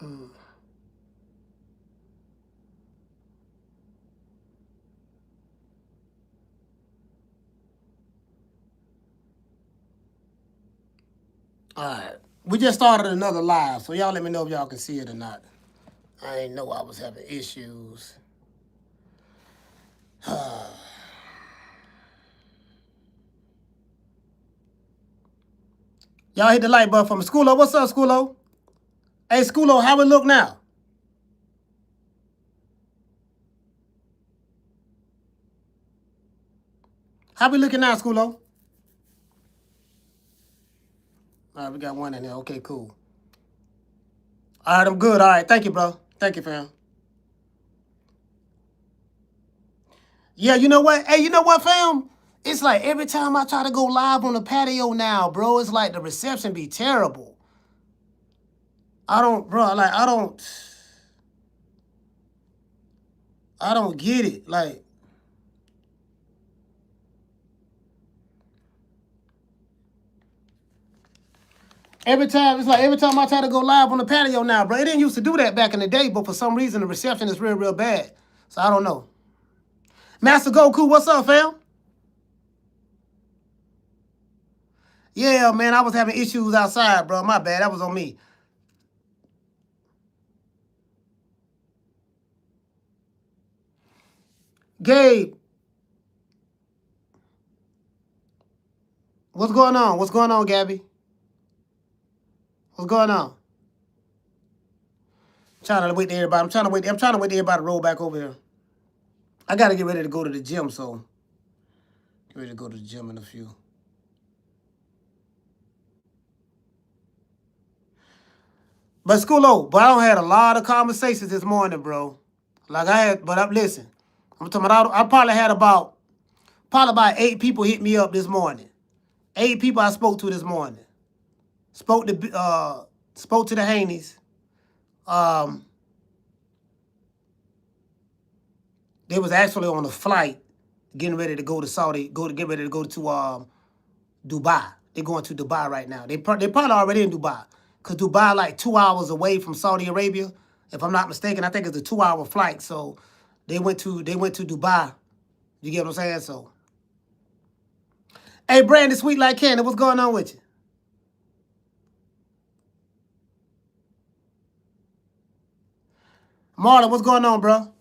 All right. We just started another live, so y'all let me know if y'all can see it or not. I ain't know I was having issues. Y'all hit the like button for me. Schoolo, what's up, Schoolo? Hey, Schoolo, how it look now? How we looking now, Schoolo? All right, we got one in there. Okay, cool. All right, I'm good. All right, thank you, bro. Thank you, fam. Yeah, you know what? Hey, you know what, fam? It's like every time I try to go live on the patio now, bro, it's like the reception be terrible. I don't get it. Like, every time I try to go live on the patio now, bro. It didn't used to do that back in the day, but for some reason the reception is real, real bad. So I don't know. Master Goku, what's up, fam? Yeah, man, I was having issues outside, bro. My bad. That was on me. Gabe, what's going on? What's going on, Gabby? What's going on? I'm trying to wait to everybody. I'm trying to wait everybody to roll back over here. I gotta get ready to go to the gym, so get ready to go to the gym in a few. But Schoolo, but I don't had a lot of conversations this morning, bro. Like I had, but listen. I'm talking about I probably about 8 people hit me up this morning. 8 people I spoke to this morning. Spoke to the Haneys. They was actually on a flight getting ready to go to Saudi, get ready to go to Dubai. They're going to Dubai right now. They probably already in Dubai. Because Dubai like 2 hours away from Saudi Arabia. If I'm not mistaken, I think it's a 2-hour flight. So they went to Dubai. You get what I'm saying? So, hey, Brandon, sweet like candy, what's going on with you? Marlon, what's going on, bro?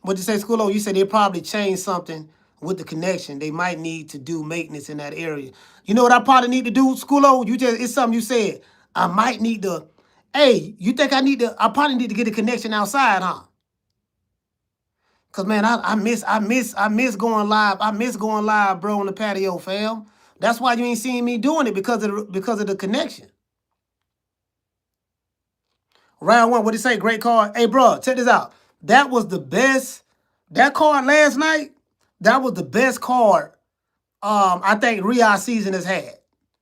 What'd you say, Schoolo? You said they probably changed something with the connection. They might need to do maintenance in that area. You know what I probably need to do, Schoolo? It's something you said. I might need to. Hey, you think I probably need to get a connection outside, huh? Cause man, I miss going live. I miss going live, bro, on the patio, fam. That's why you ain't seeing me doing it because of the connection. Round one, what did he say? Great card. Hey, bro, check this out. That was the best. That card last night, that was the best card I think Riyadh season has had.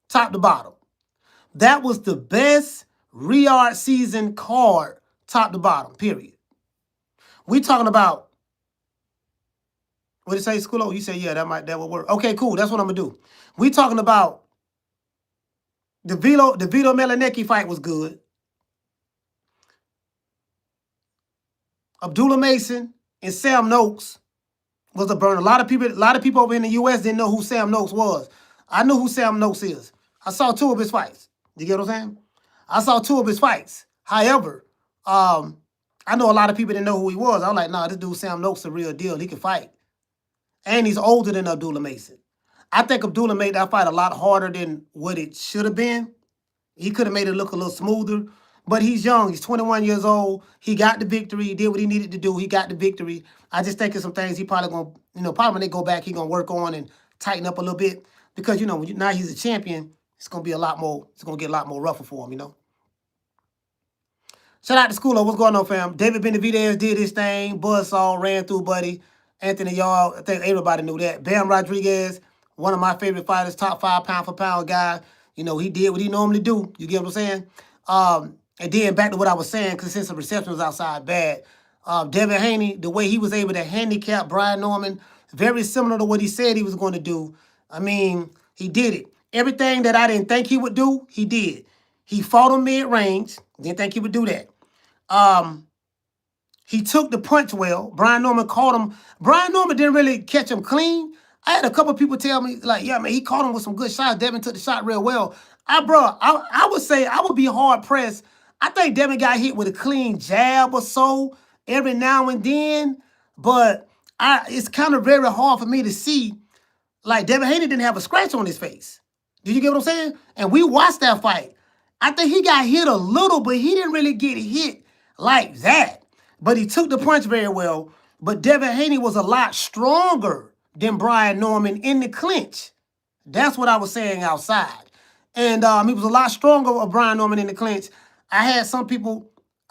Top to bottom. That was the best Riyadh season card, top to bottom, period. We talking about, what did you say, Schoolo? You say, yeah, that would work. Okay, cool. That's what I'm gonna do. We talking about the Vito Melanecki fight was good. Abdullah Mason and Sam Noakes was a burner. A lot of people over in the US didn't know who Sam Noakes was. I knew who Sam Noakes is. I saw 2 of his fights. You get what I'm saying? I saw 2 of his fights. However, I know a lot of people didn't know who he was. I was like, nah, this dude Sam Noakes a real deal. He can fight. And he's older than Abdullah Mason. I think Abdullah made that fight a lot harder than what it should have been. He could have made it look a little smoother. But he's young. He's 21 years old. He got the victory. He did what he needed to do. He got the victory. I just think there's some things he probably going to, probably when they go back, he's going to work on and tighten up a little bit. Because, now he's a champion, it's going to be it's going to get a lot more rougher for him, Shout out to Schoolo. What's going on, fam? David Benavidez did his thing. Buzzsaw ran through, buddy. Anthony Y'all, I think everybody knew that. Bam Rodriguez, one of my favorite fighters, top 5 pound-for-pound guy. He did what he normally do. You get what I'm saying? And then back to what I was saying, because since the reception was outside bad, Devin Haney, the way he was able to handicap Brian Norman, very similar to what he said he was going to do. I mean, he did it. Everything that I didn't think he would do, he did. He fought him mid-range. Didn't think he would do that. He took the punch well. Brian Norman caught him. Brian Norman didn't really catch him clean. I had a couple people tell me, like, yeah, man, he caught him with some good shots. Devin took the shot real well. I would say I would be hard pressed. I think Devin got hit with a clean jab or so every now and then, but it's kind of very hard for me to see. Like, Devin Haney didn't have a scratch on his face. Did you get what I'm saying? And we watched that fight. I think he got hit a little, but he didn't really get hit like that. But he took the punch very well. But Devin Haney was a lot stronger than Brian Norman in the clinch. That's what I was saying outside. And he was a lot stronger of Brian Norman in the clinch. I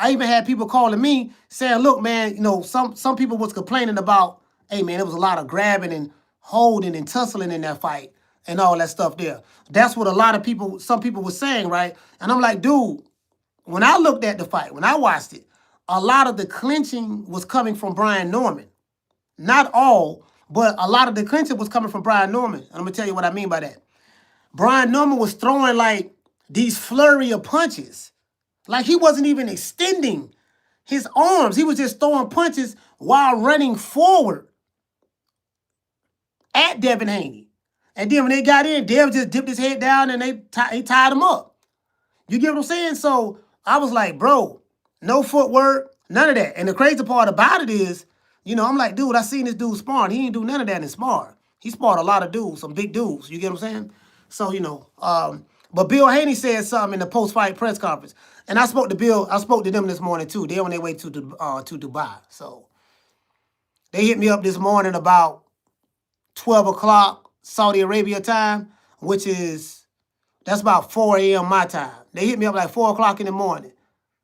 even had people calling me saying, look, man, you know, some people was complaining about, hey, man, there was a lot of grabbing and holding and tussling in that fight and all that stuff there. That's what some people were saying, right? And I'm like, dude, when I looked at the fight, when I watched it, a lot of the clinching was coming from Brian Norman. Not all, but a lot of the clinching was coming from Brian Norman. And I'm going to tell you what I mean by that. Brian Norman was throwing like these flurry of punches. Like he wasn't even extending his arms. He was just throwing punches while running forward at Devin Haney. And then when they got in, Dev just dipped his head down and he tied him up. You get what I'm saying? So I was like, bro, no footwork, none of that. And the crazy part about it is, you know, I'm like, dude, I seen this dude sparring. He ain't do none of that in spar. He sparred a lot of dudes, some big dudes. You get what I'm saying? So, you know, but Bill Haney said something in the post-fight press conference. And I spoke to them this morning too. They're on their way to Dubai. So they hit me up this morning about 12 o'clock Saudi Arabia time, that's about 4 a.m. my time. They hit me up like 4 o'clock in the morning.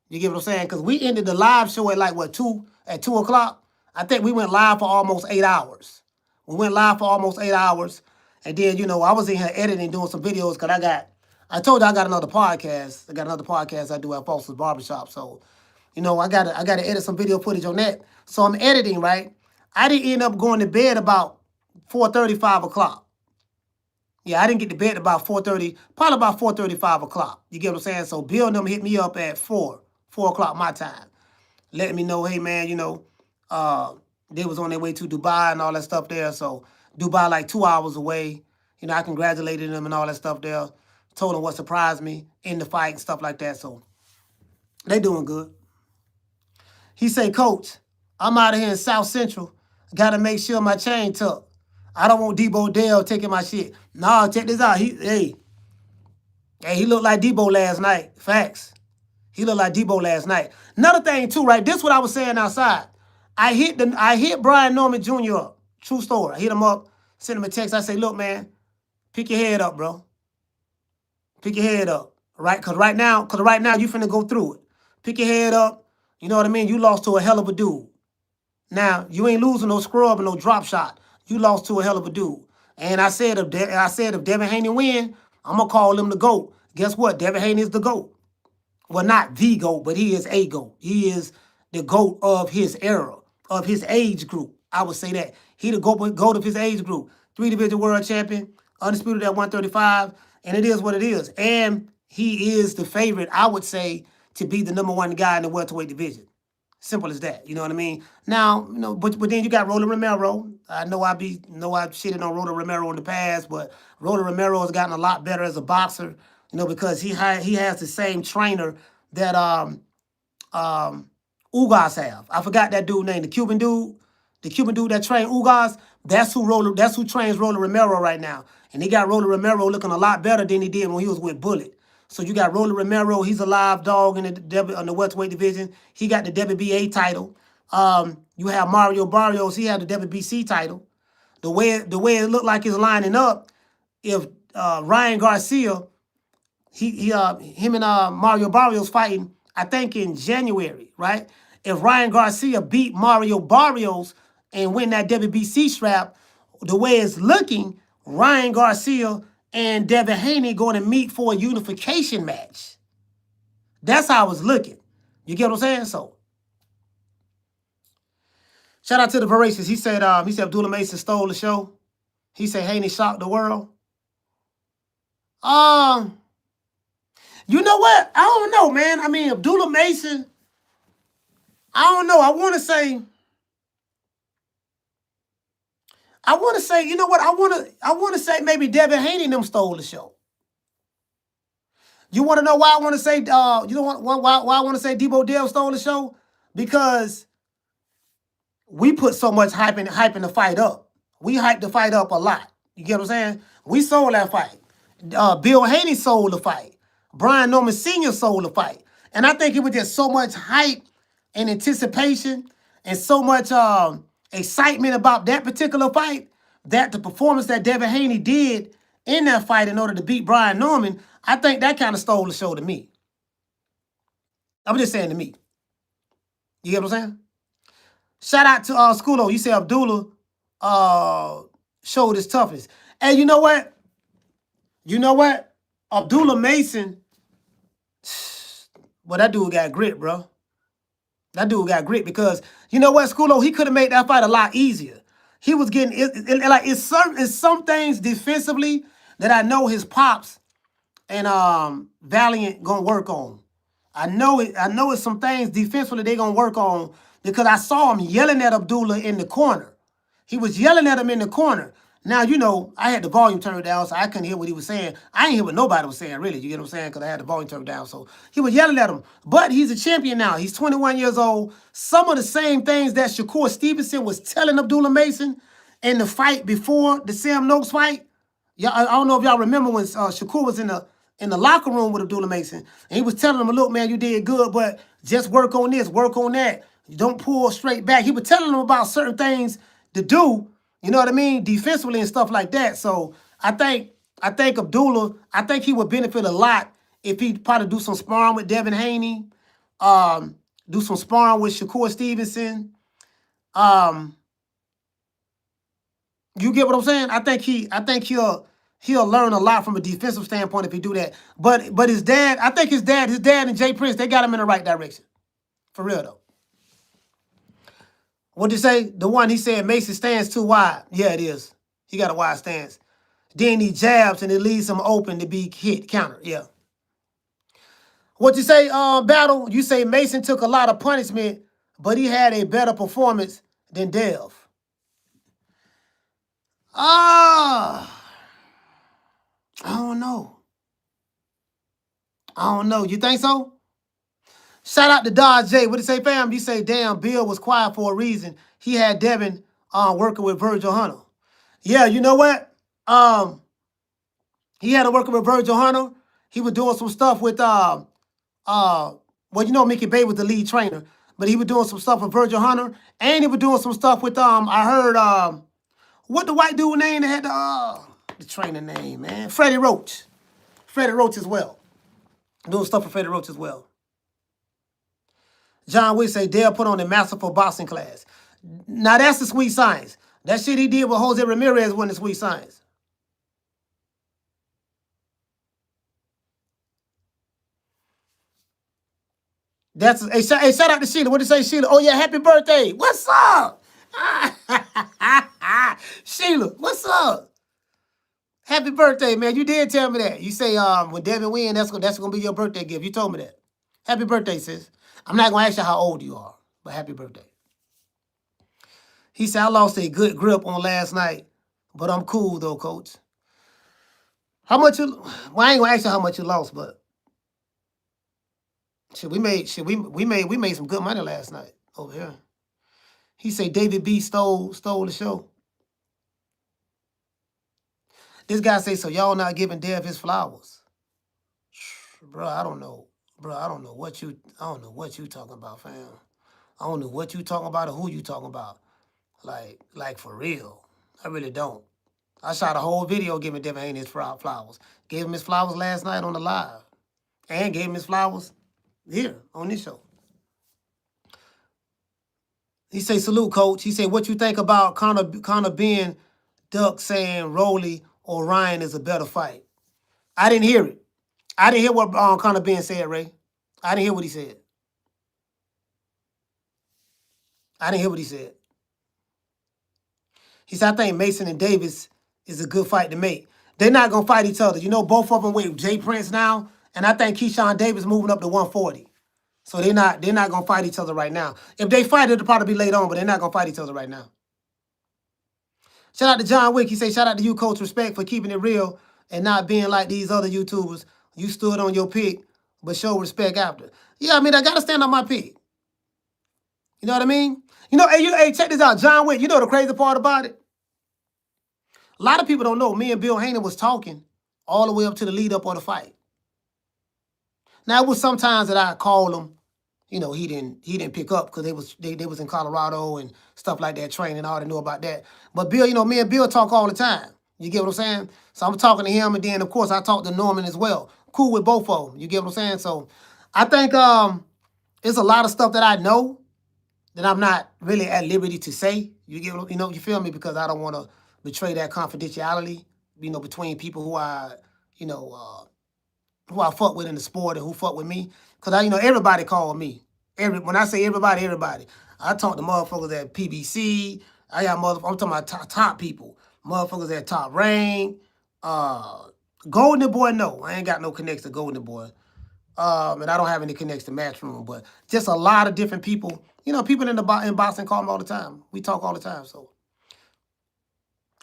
You get what I'm saying? Because we ended the live show at like, what, 2 o'clock? I think we went live for almost 8 hours. We went live for almost 8 hours. And then, you know, I was in here editing, doing some videos because I told you I got another podcast. I got another podcast I do at Foster's Barbershop. So, you know, I gotta edit some video footage on that. So I'm editing, right? I didn't end up going to bed about 4:30, 5 o'clock. Yeah, I didn't get to bed about 4:30, probably about 4:30, 5 o'clock. You get what I'm saying? So Bill and them hit me up at 4 o'clock my time, letting me know, hey, man, you know, they was on their way to Dubai and all that stuff there. So Dubai like 2 hours away. You know, I congratulated them and all that stuff there. Told them what surprised me in the fight and stuff like that. So they doing good. He say, Coach, I'm out of here in South Central. Got to make sure my chain tucked. I don't want Debo Dale taking my shit. Nah, check this out. He looked like Debo last night. Facts. He looked like Debo last night. Another thing too, right? This is what I was saying outside. I hit Brian Norman Jr. up. True story. I hit him up, sent him a text. I say, look, man, pick your head up, bro. Pick your head up. Right? Cause right now you finna go through it. Pick your head up. You know what I mean? You lost to a hell of a dude. Now, you ain't losing no scrub and no drop shot. You lost to a hell of a dude. And I said if Devin Haney win, I'm going to call him the GOAT. Guess what? Devin Haney is the GOAT. Well, not the GOAT, but he is a GOAT. He is the GOAT of his era, of his age group. I would say that. He the GOAT of his age group. 3-division world champion, undisputed at 135, and it is what it is. And he is the favorite, I would say, to be the #1 guy in the welterweight division. Simple as that. You know what I mean? Now, you know, but then you got Rolly Romero. I know I've shitted on Rolly Romero in the past, but Rolly Romero has gotten a lot better as a boxer, you know, because he has the same trainer that Ugas have. I forgot that dude name, the Cuban dude that trained Ugas. That's who trains Rolly Romero right now. And he got Rolly Romero looking a lot better than he did when he was with Bullet. So you got Rolly Romero. He's a live dog in the welterweight division. He got the WBA title. You have Mario Barrios. He had the WBC title. The way it looked like it's lining up, if Ryan Garcia, him and Mario Barrios fighting, I think in January, right? If Ryan Garcia beat Mario Barrios and win that WBC strap, the way it's looking, Ryan Garcia and Devin Haney going to meet for a unification match. That's how it's looking. You get what I'm saying? So, shout out to the Voracious. He said Abdullah Mason stole the show. He said Haney shocked the world. You know what? I don't know, man. I mean, Abdullah Mason. I don't know. I want to say. You know what? I want to say maybe Devin Haney and them stole the show. You want to know why I want to say? You know why I want to say Debo Dale stole the show? Because we put so much hyping the fight up. We hyped the fight up a lot. You get what I'm saying? We sold that fight. Bill Haney sold the fight. Brian Norman Sr. sold the fight. And I think it was just so much hype and anticipation and so much excitement about that particular fight that the performance that Devin Haney did in that fight in order to beat Brian Norman, I think that kind of stole the show to me. I'm just saying to me. You get what I'm saying? Shout out to Skulo. You say Abdullah showed his toughness. And you know what? You know what? Abdullah Mason, well, that dude got grit, bro. That dude got grit because you know what, Skulo, he could have made that fight a lot easier. He was getting it's some things defensively that I know his pops and Valiant gonna work on. I know it's some things defensively they gonna work on because I saw him yelling at Abdullah in the corner. He was yelling at him in the corner. Now, you know, I had the volume turned down, so I couldn't hear what he was saying. I didn't hear what nobody was saying, really. You get what I'm saying? Because I had the volume turned down. So he was yelling at him. But he's a champion now. He's 21 years old. Some of the same things that Shakur Stevenson was telling Abdullah Mason in the fight before the Sam Noakes fight. Yeah, I don't know if y'all remember when Shakur was in the locker room with Abdullah Mason, and he was telling him, look, man, you did good, but just work on this, work on that. You don't pull straight back. He was telling him about certain things to do, you know what I mean, defensively and stuff like that. So I think Abdullah, I think he would benefit a lot if he probably do some sparring with Devin Haney, do some sparring with Shakur Stevenson. You get what I'm saying? I think he'll learn a lot from a defensive standpoint if he do that. But his dad, I think his dad and Jay Prince, they got him in the right direction. For real though. What'd you say? The one he said Mason stands too wide. Yeah, it is. He got a wide stance. Then he jabs and it leaves him open to be hit, counter. Yeah. What you say, Battle? You say Mason took a lot of punishment, but he had a better performance than Dev. I don't know. You think so? Shout out to Dodge J. What did you say, fam? You say, damn, Bill was quiet for a reason. He had Devin working with Virgil Hunter. Yeah, you know what? He had to work with Virgil Hunter. He was doing some stuff with well, you know, Mickey Bay was the lead trainer, but he was doing some stuff with Virgil Hunter, and he was doing some stuff with I heard what the white dude name that had the trainer name, man? Freddie Roach. Freddie Roach as well. Doing stuff for Freddie Roach as well. John Wick say Dale put on a masterful boxing class. Now that's the sweet science. That shit he did with Jose Ramirez wasn't the sweet science. That's hey, shout out to Sheila. What did you say, Sheila? Oh yeah, happy birthday. What's up? Sheila, what's up? Happy birthday, man. You did tell me that. You say when Devin win, that's gonna be your birthday gift. You told me that. Happy birthday, sis. I'm not gonna ask you how old you are, but happy birthday. He said, I lost a good grip on last night, but I'm cool though, coach. How much you well, I ain't gonna ask you how much you lost, but we made some good money last night over here. He said David B stole the show. This guy say, so y'all not giving Dev his flowers. Bro, I don't know. Bro, I don't know what you talking about, fam. I don't know what you talking about or who you talking about. Like for real. I really don't. I shot a whole video giving Devin Haney his flowers. Gave him his flowers last night on the live. And gave him his flowers here on this show. He say, salute, coach. He say, what you think about Conor being Duck saying Rolly or Ryan is a better fight? I didn't hear it. I didn't hear what Conor Ben said, Ray. I didn't hear what he said. I didn't hear what he said. He said, I think Mason and Davis is a good fight to make. They're not gonna fight each other. You know, both of them with Jay Prince now, and I think Keyshawn Davis moving up to 140. So they're not gonna fight each other right now. If they fight, it'll probably be later on, but they're not gonna fight each other right now. Shout out to John Wick. He say, shout out to you, Coach Respect, for keeping it real and not being like these other YouTubers. You stood on your pick, but show respect after. Yeah, I mean, I gotta stand on my pick. You know what I mean? You know, hey, check this out, John Wick. You know the crazy part about it? A lot of people don't know. Me and Bill Haney was talking all the way up to the lead up of the fight. Now it was sometimes that I called him. You know, he didn't pick up because they was in Colorado and stuff like that, training. I already knew about that. But Bill, you know, me and Bill talk all the time. You get what I'm saying? So I'm talking to him, and then of course I talk to Norman as well. Cool with both of them. You get what I'm saying? So I think it's a lot of stuff that I know that I'm not really at liberty to say. You get, you know, you feel me? Because I don't want to betray that confidentiality, you know, between people who I, you know, who I fuck with in the sport and who fuck with me. Because, you know, everybody call me. When I say everybody, everybody. I talk to motherfuckers at PBC. I got I'm talking about top people. Motherfuckers at Top Rank. Golden Boy, no. I ain't got no connects to Golden Boy. And I don't have any connects to Matchroom. But just a lot of different people. You know, people in Boston call me all the time. We talk all the time, so.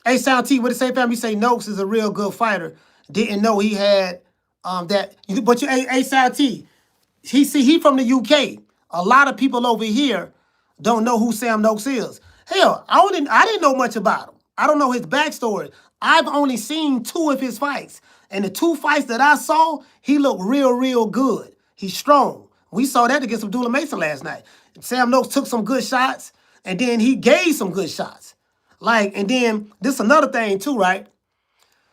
Hey, Sound T, what the same family say Noakes is a real good fighter. Didn't know he had that. But you, hey, Sound T, he from the UK. A lot of people over here don't know who Sam Noakes is. Hell, I didn't know much about him. I don't know his backstory. I've only seen 2 of his fights. And the 2 fights that I saw, he looked real good. He's strong. We saw that against Abdullah Mason last night. Sam Noakes took some good shots, and then he gave some good shots. Like, and then this another thing too, right?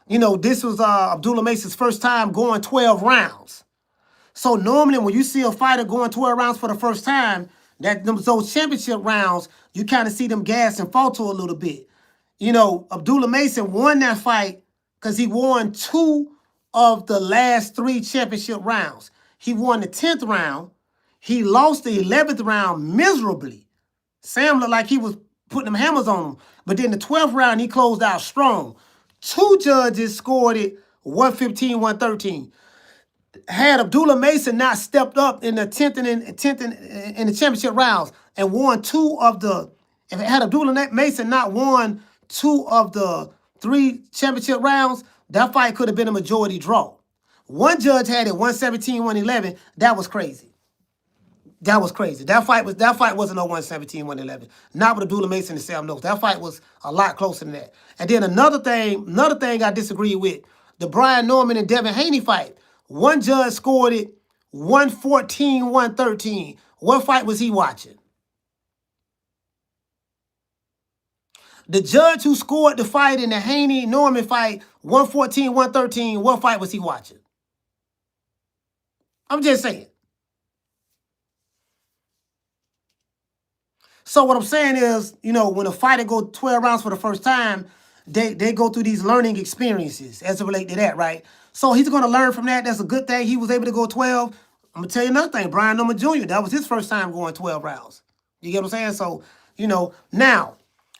You know, this was Abdullah Mason's first time going 12 rounds. So normally when you see a fighter going 12 rounds for the first time, those championship rounds, you kind of see them gas and falter a little bit. You know, Abdullah Mason won that fight because he won 2 of the last 3 championship rounds. He won the 10th round. He lost the 11th round miserably. Sam looked like he was putting them hammers on him. But then the 12th round, he closed out strong. 2 judges scored it 115-113. Had Abdullah Mason not stepped up in the 10th and in the championship rounds and won 2 of the, had Abdullah Mason not won 2 of the 3 championship rounds, that fight could have been a majority draw. One judge had it 117-111. That was crazy. That was crazy. That fight wasn't no 117-111. Not with Abdullah Mason and Sam Noakes. That fight was a lot closer than that. And then another thing I disagree with, the Brian Norman and Devin Haney fight. One judge scored it 114-113. What fight was he watching? The judge who scored the fight in the Haney-Norman fight, 114-113, what fight was he watching? I'm just saying. So what I'm saying is, you know, when a fighter go 12 rounds for the first time, they go through these learning experiences as it relates to that, right? So he's going to learn from that. That's a good thing. He was able to go 12. I'm going to tell you another thing. Brian Norman Jr., that was his first time going 12 rounds. You get what I'm saying? So, you know, now,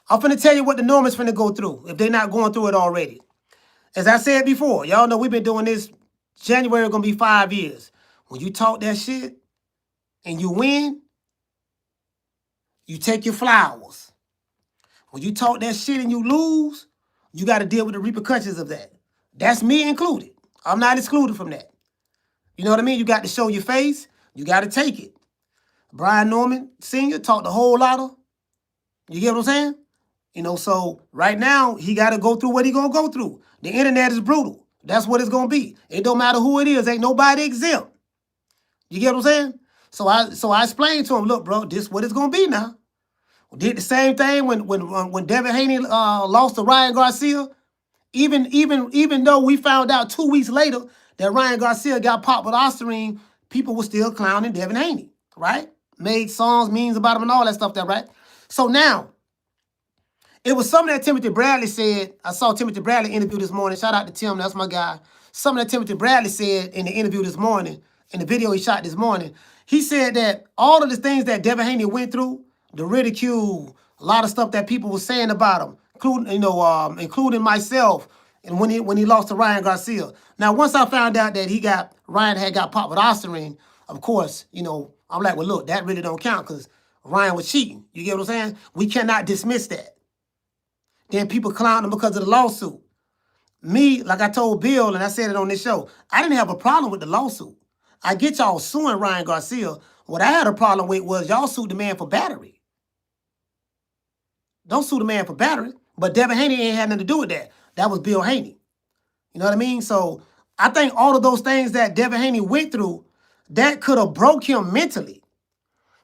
I'm finna tell you what the Normans finna go through if they're not going through it already. As I said before, y'all know we've been doing this. January going to be 5 years. When you talk that shit and you win, you take your flowers. When you talk that shit and you lose, you got to deal with the repercussions of that. That's me included. I'm not excluded from that. You know what I mean? You got to show your face. You got to take it. Brian Norman Sr. talked a whole lot of. You get what I'm saying? You know, so right now, he got to go through what he going to go through. The internet is brutal. That's what it's going to be. It don't matter who it is. Ain't nobody exempt. You get what I'm saying? So I explained to him, look, bro, this is what it's going to be now. We did the same thing when Devin Haney lost to Ryan Garcia. Even though we found out 2 weeks later that Ryan Garcia got popped with Ostarine, people were still clowning Devin Haney, right? Made songs, memes about him and all that stuff there, right? So now, it was something that Timothy Bradley said. I saw Timothy Bradley interview this morning. Shout out to Tim, that's my guy. Something that Timothy Bradley said in the interview this morning, in the video he shot this morning. He said that all of the things that Devin Haney went through, the ridicule, a lot of stuff that people were saying about him, including, including myself and when he lost to Ryan Garcia. Now, once I found out that Ryan had got popped with Osterine, of course, you know, I'm like, well, look, that really don't count because Ryan was cheating. You get what I'm saying? We cannot dismiss that. Then people clown him because of the lawsuit. Me, like I told Bill, and I said it on this show, I didn't have a problem with the lawsuit. I get y'all suing Ryan Garcia. What I had a problem with was y'all sued the man for battery. Don't sue the man for battery. But Devin Haney ain't had nothing to do with that. That was Bill Haney. You know what I mean? So I think all of those things that Devin Haney went through, that could have broke him mentally.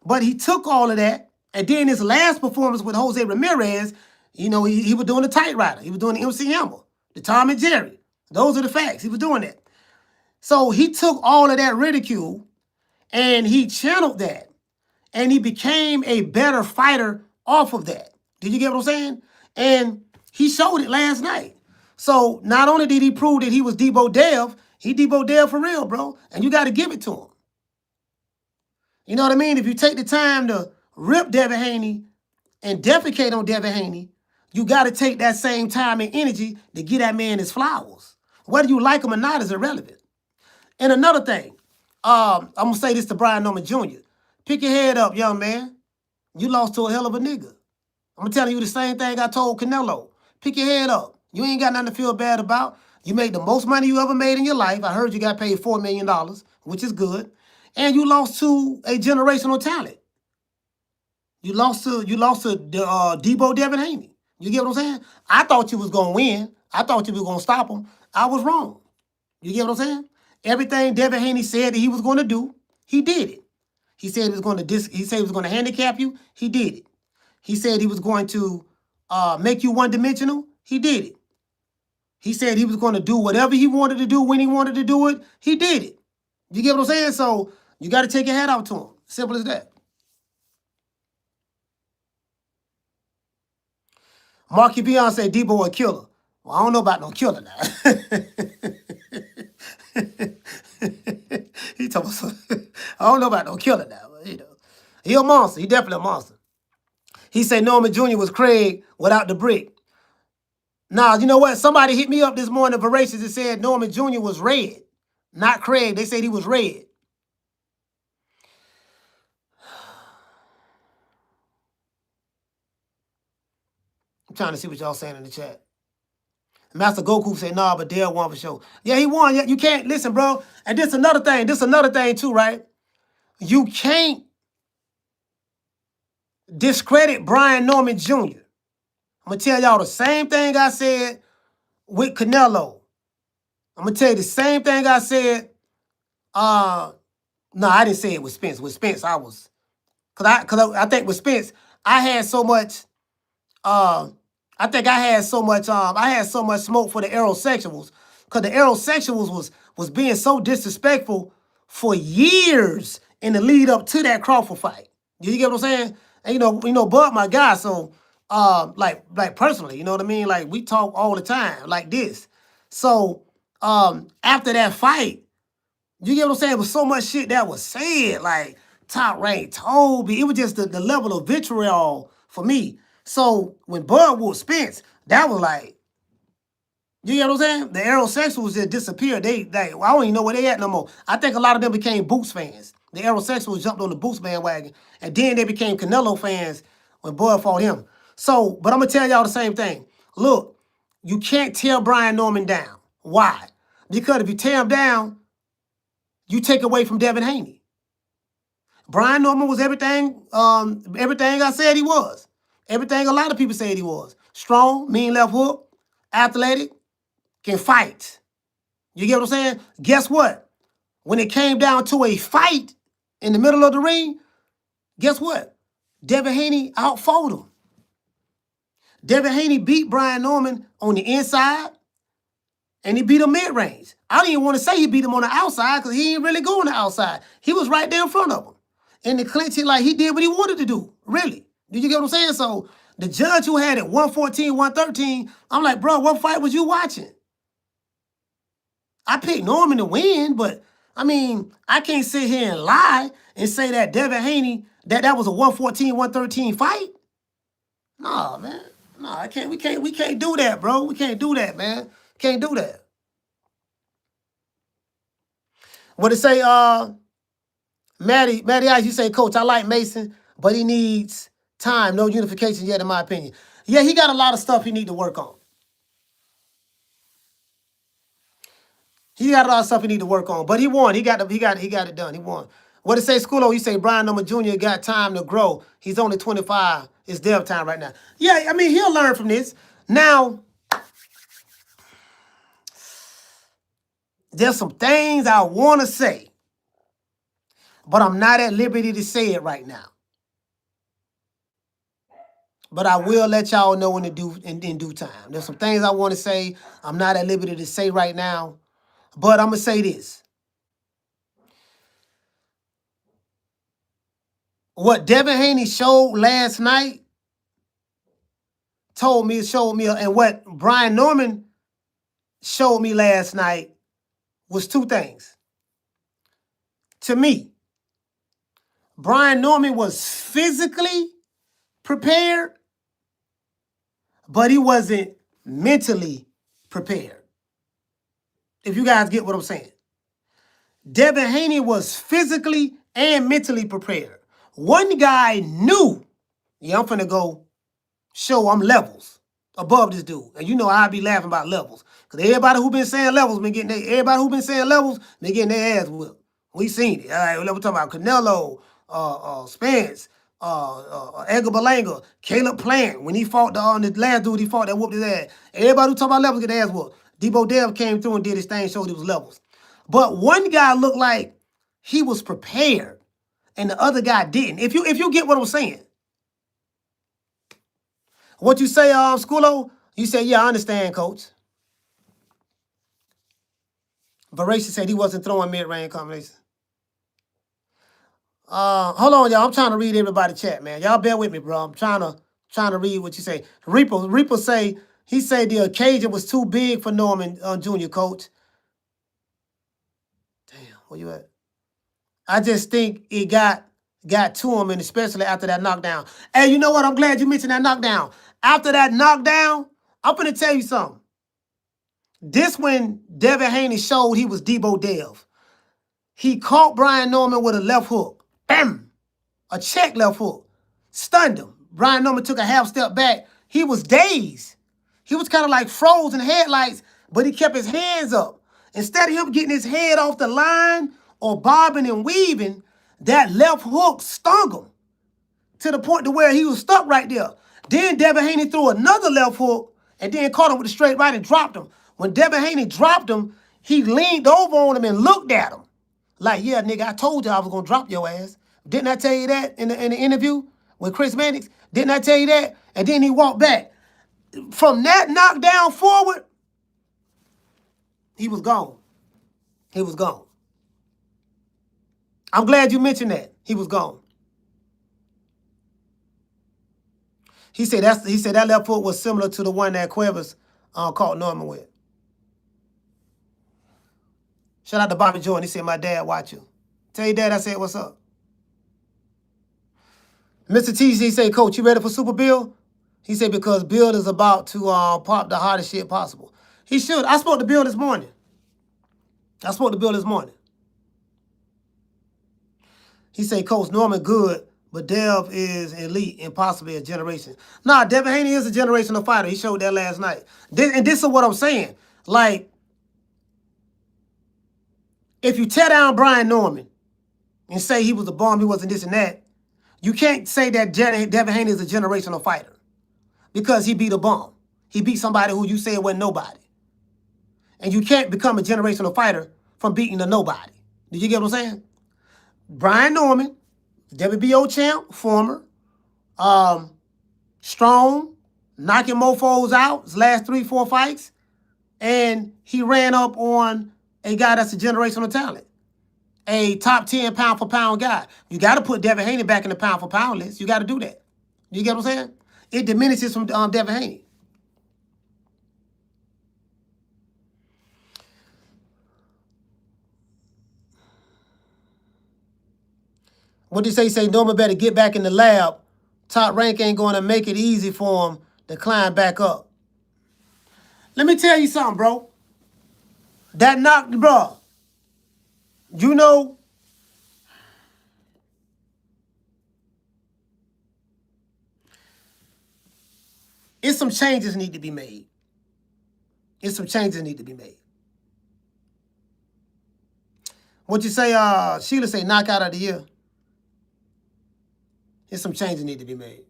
But he took all of that, and then his last performance with Jose Ramirez, you know, he was doing the Tight Rider. He was doing the MC Hammer, the Tom and Jerry. Those are the facts. He was doing that. So he took all of that ridicule, and he channeled that, and he became a better fighter off of that. Did you get what I'm saying? And he showed it last night. So not only did he prove that he was Debo Dev, he Debo Dev for real, bro. And you got to give it to him. You know what I mean? If you take the time to rip Devin Haney and defecate on Devin Haney, you got to take that same time and energy to get that man his flowers. Whether you like him or not is irrelevant. And another thing, I'm going to say this to Brian Norman Jr. Pick your head up, young man. You lost to a hell of a nigga. I'm telling you the same thing I told Canelo. Pick your head up. You ain't got nothing to feel bad about. You made the most money you ever made in your life. I heard you got paid $4 million, which is good. And you lost to a generational talent. You lost to Debo Devin Haney. You get what I'm saying? I thought you was going to win. I thought you was going to stop him. I was wrong. You get what I'm saying? Everything Devin Haney said that he was going to do, he did it. He said he was going to handicap you. He did it. He said he was going to make you one-dimensional. He did it. He said he was going to do whatever he wanted to do when he wanted to do it. He did it. You get what I'm saying? So you got to take your hat out to him. Simple as that. Marky Beyond said Debo a killer. Well, I don't know about no killer now. He told us, I don't know about no killer now. But, you know, he a monster. He definitely a monster. He said Norman Jr. was Craig without the brick. Nah, you know what? Somebody hit me up this morning, Voracious, and said Norman Jr. was red, not Craig. They said he was red. I'm trying to see what y'all saying in the chat. Master Goku said, nah, but Dale won for sure. Yeah, he won. Yeah, you can't, listen, bro. And this another thing too, right? You can't discredit Brian Norman Jr. I'm going to tell y'all the same thing I said with Canelo. I'm going to tell you the same thing I said. No, I didn't say it with Spence. With Spence, I was, because I think with Spence, I had so much, I had so much smoke for the aerosexuals, because the aerosexuals was being so disrespectful for years in the lead up to that Crawford fight. You get what I'm saying? And you know, Bud, my guy, so like personally, you know what I mean? Like we talk all the time, like this. So after that fight, you get what I'm saying? It was so much shit that was said, like Top Rank Toby. It was just the level of vitriol for me. So when Bud whooped Spence, that was like, you get what I'm saying? The aerosexuals just disappeared. I don't even know where they at no more. I think a lot of them became Boots fans. The aerosexuals jumped on the Boots bandwagon, and then they became Canelo fans when Bud fought him. So, but I'm gonna tell y'all the same thing. Look, you can't tear Brian Norman down. Why? Because if you tear him down, you take away from Devin Haney. Brian Norman was everything I said he was. Everything a lot of people said he was. Strong, mean left hook, athletic, can fight. You get what I'm saying? Guess what? When it came down to a fight in the middle of the ring, guess what? Devin Haney outfought him. Devin Haney beat Brian Norman on the inside, and he beat him mid-range. I don't even want to say he beat him on the outside because he ain't really going the outside. He was right there in front of him. In the clinch, like he did what he wanted to do, really. Did you get what I'm saying? So the judge who had it 114, 113, I'm like, bro, what fight was you watching? I picked Norman to win, but I mean, I can't sit here and lie and say that Devin Haney, that was a 114, 113 fight. No, man. No, I can't. We can't do that, bro. We can't do that, man. Can't do that. What it say, Maddie Ice, you say, Coach, I like Mason, but he needs time. No unification yet, in my opinion. Yeah, he got a lot of stuff he need to work on. He got a lot of stuff he need to work on, but he won. He got it done. He won. What it say, Schoolo? You say Brian Noma Jr. got time to grow. He's only 25. It's dev time right now. Yeah, I mean, he'll learn from this. Now, there's some things I want to say, but I'm not at liberty to say it right now. But I will let y'all know in due time. There's some things I want to say. I'm not at liberty to say right now, but I'm gonna say this. What Devin Haney showed last night showed me, and what Brian Norman showed me last night was two things. To me, Brian Norman was physically prepared, but he wasn't mentally prepared. If you guys get what I'm saying. Devin Haney was physically and mentally prepared. One guy knew, yeah, I'm finna go show I'm levels above this dude. And you know I be laughing about levels. Because everybody who been saying levels been getting their ass whipped. We seen it. All right, we're talking about Canelo, Spence, Edgar Berlanga, Caleb Plant. When he fought the last dude he fought that whooped his ass. Everybody who talking about levels get their ass whooped. Debo Dev came through and did his thing, showed he was levels. But one guy looked like he was prepared, and the other guy didn't. If you get what I'm saying. What you say, Schoolo? You say, yeah, I understand, Coach. Voracious said he wasn't throwing mid-range combinations. Hold on, y'all. I'm trying to read everybody's chat, man. Y'all bear with me, bro. I'm trying to read what you say. Reaper say, he said the occasion was too big for Norman Jr., Coach. Damn, where you at? I just think it got to him, and especially after that knockdown. Hey, you know what? I'm glad you mentioned that knockdown. After that knockdown, I'm going to tell you something. This when Devin Haney showed he was Debo Dev. He caught Brian Norman with a left hook. Bam! A check left hook. Stunned him. Brian Norman took a half step back. He was dazed. He was kind of like frozen headlights, but he kept his hands up. Instead of him getting his head off the line or bobbing and weaving, that left hook stung him to the point to where he was stuck right there. Then Devin Haney threw another left hook and then caught him with a straight right and dropped him. When Devin Haney dropped him, he leaned over on him and looked at him. Like, yeah, nigga, I told you I was going to drop your ass. Didn't I tell you that in the interview with Chris Mannix? Didn't I tell you that? And then he walked back. From that knockdown forward, he was gone. He was gone. I'm glad you mentioned that. He was gone. He said that left foot was similar to the one that Cuevas caught Norman with. Shout out to Bobby Jordan. He said, my dad watch you. Tell your dad I said, what's up? Mr. TC said, Coach, you ready for Super Bill? He said, because Bill is about to pop the hottest shit possible. He should. I spoke to Bill this morning. He said, Coach, Norman good, but Dev is elite and possibly a generation. Nah, Devin Haney is a generational fighter. He showed that last night. And this is what I'm saying. Like, if you tear down Brian Norman and say he was a bum, he wasn't this and that, you can't say that Devin Haney is a generational fighter because he beat a bum. He beat somebody who you said wasn't nobody. And you can't become a generational fighter from beating a nobody. Did you get what I'm saying? Brian Norman, WBO champ, former, strong, knocking mofos out his last 3-4 fights, and he ran up on a guy that's a generational talent, a top 10 pound for pound guy. You got to put Devin Haney back in the pound for pound list. You got to do that. You get what I'm saying? It diminishes from Devin Haney. What did he say? He say Norman better get back in the lab. Top rank ain't going to make it easy for him to climb back up. Let me tell you something, bro. That knocked, bro. You know, it's some changes need to be made. It's some changes need to be made. What you say, Sheila say knockout of the year. There's some changes need to be made.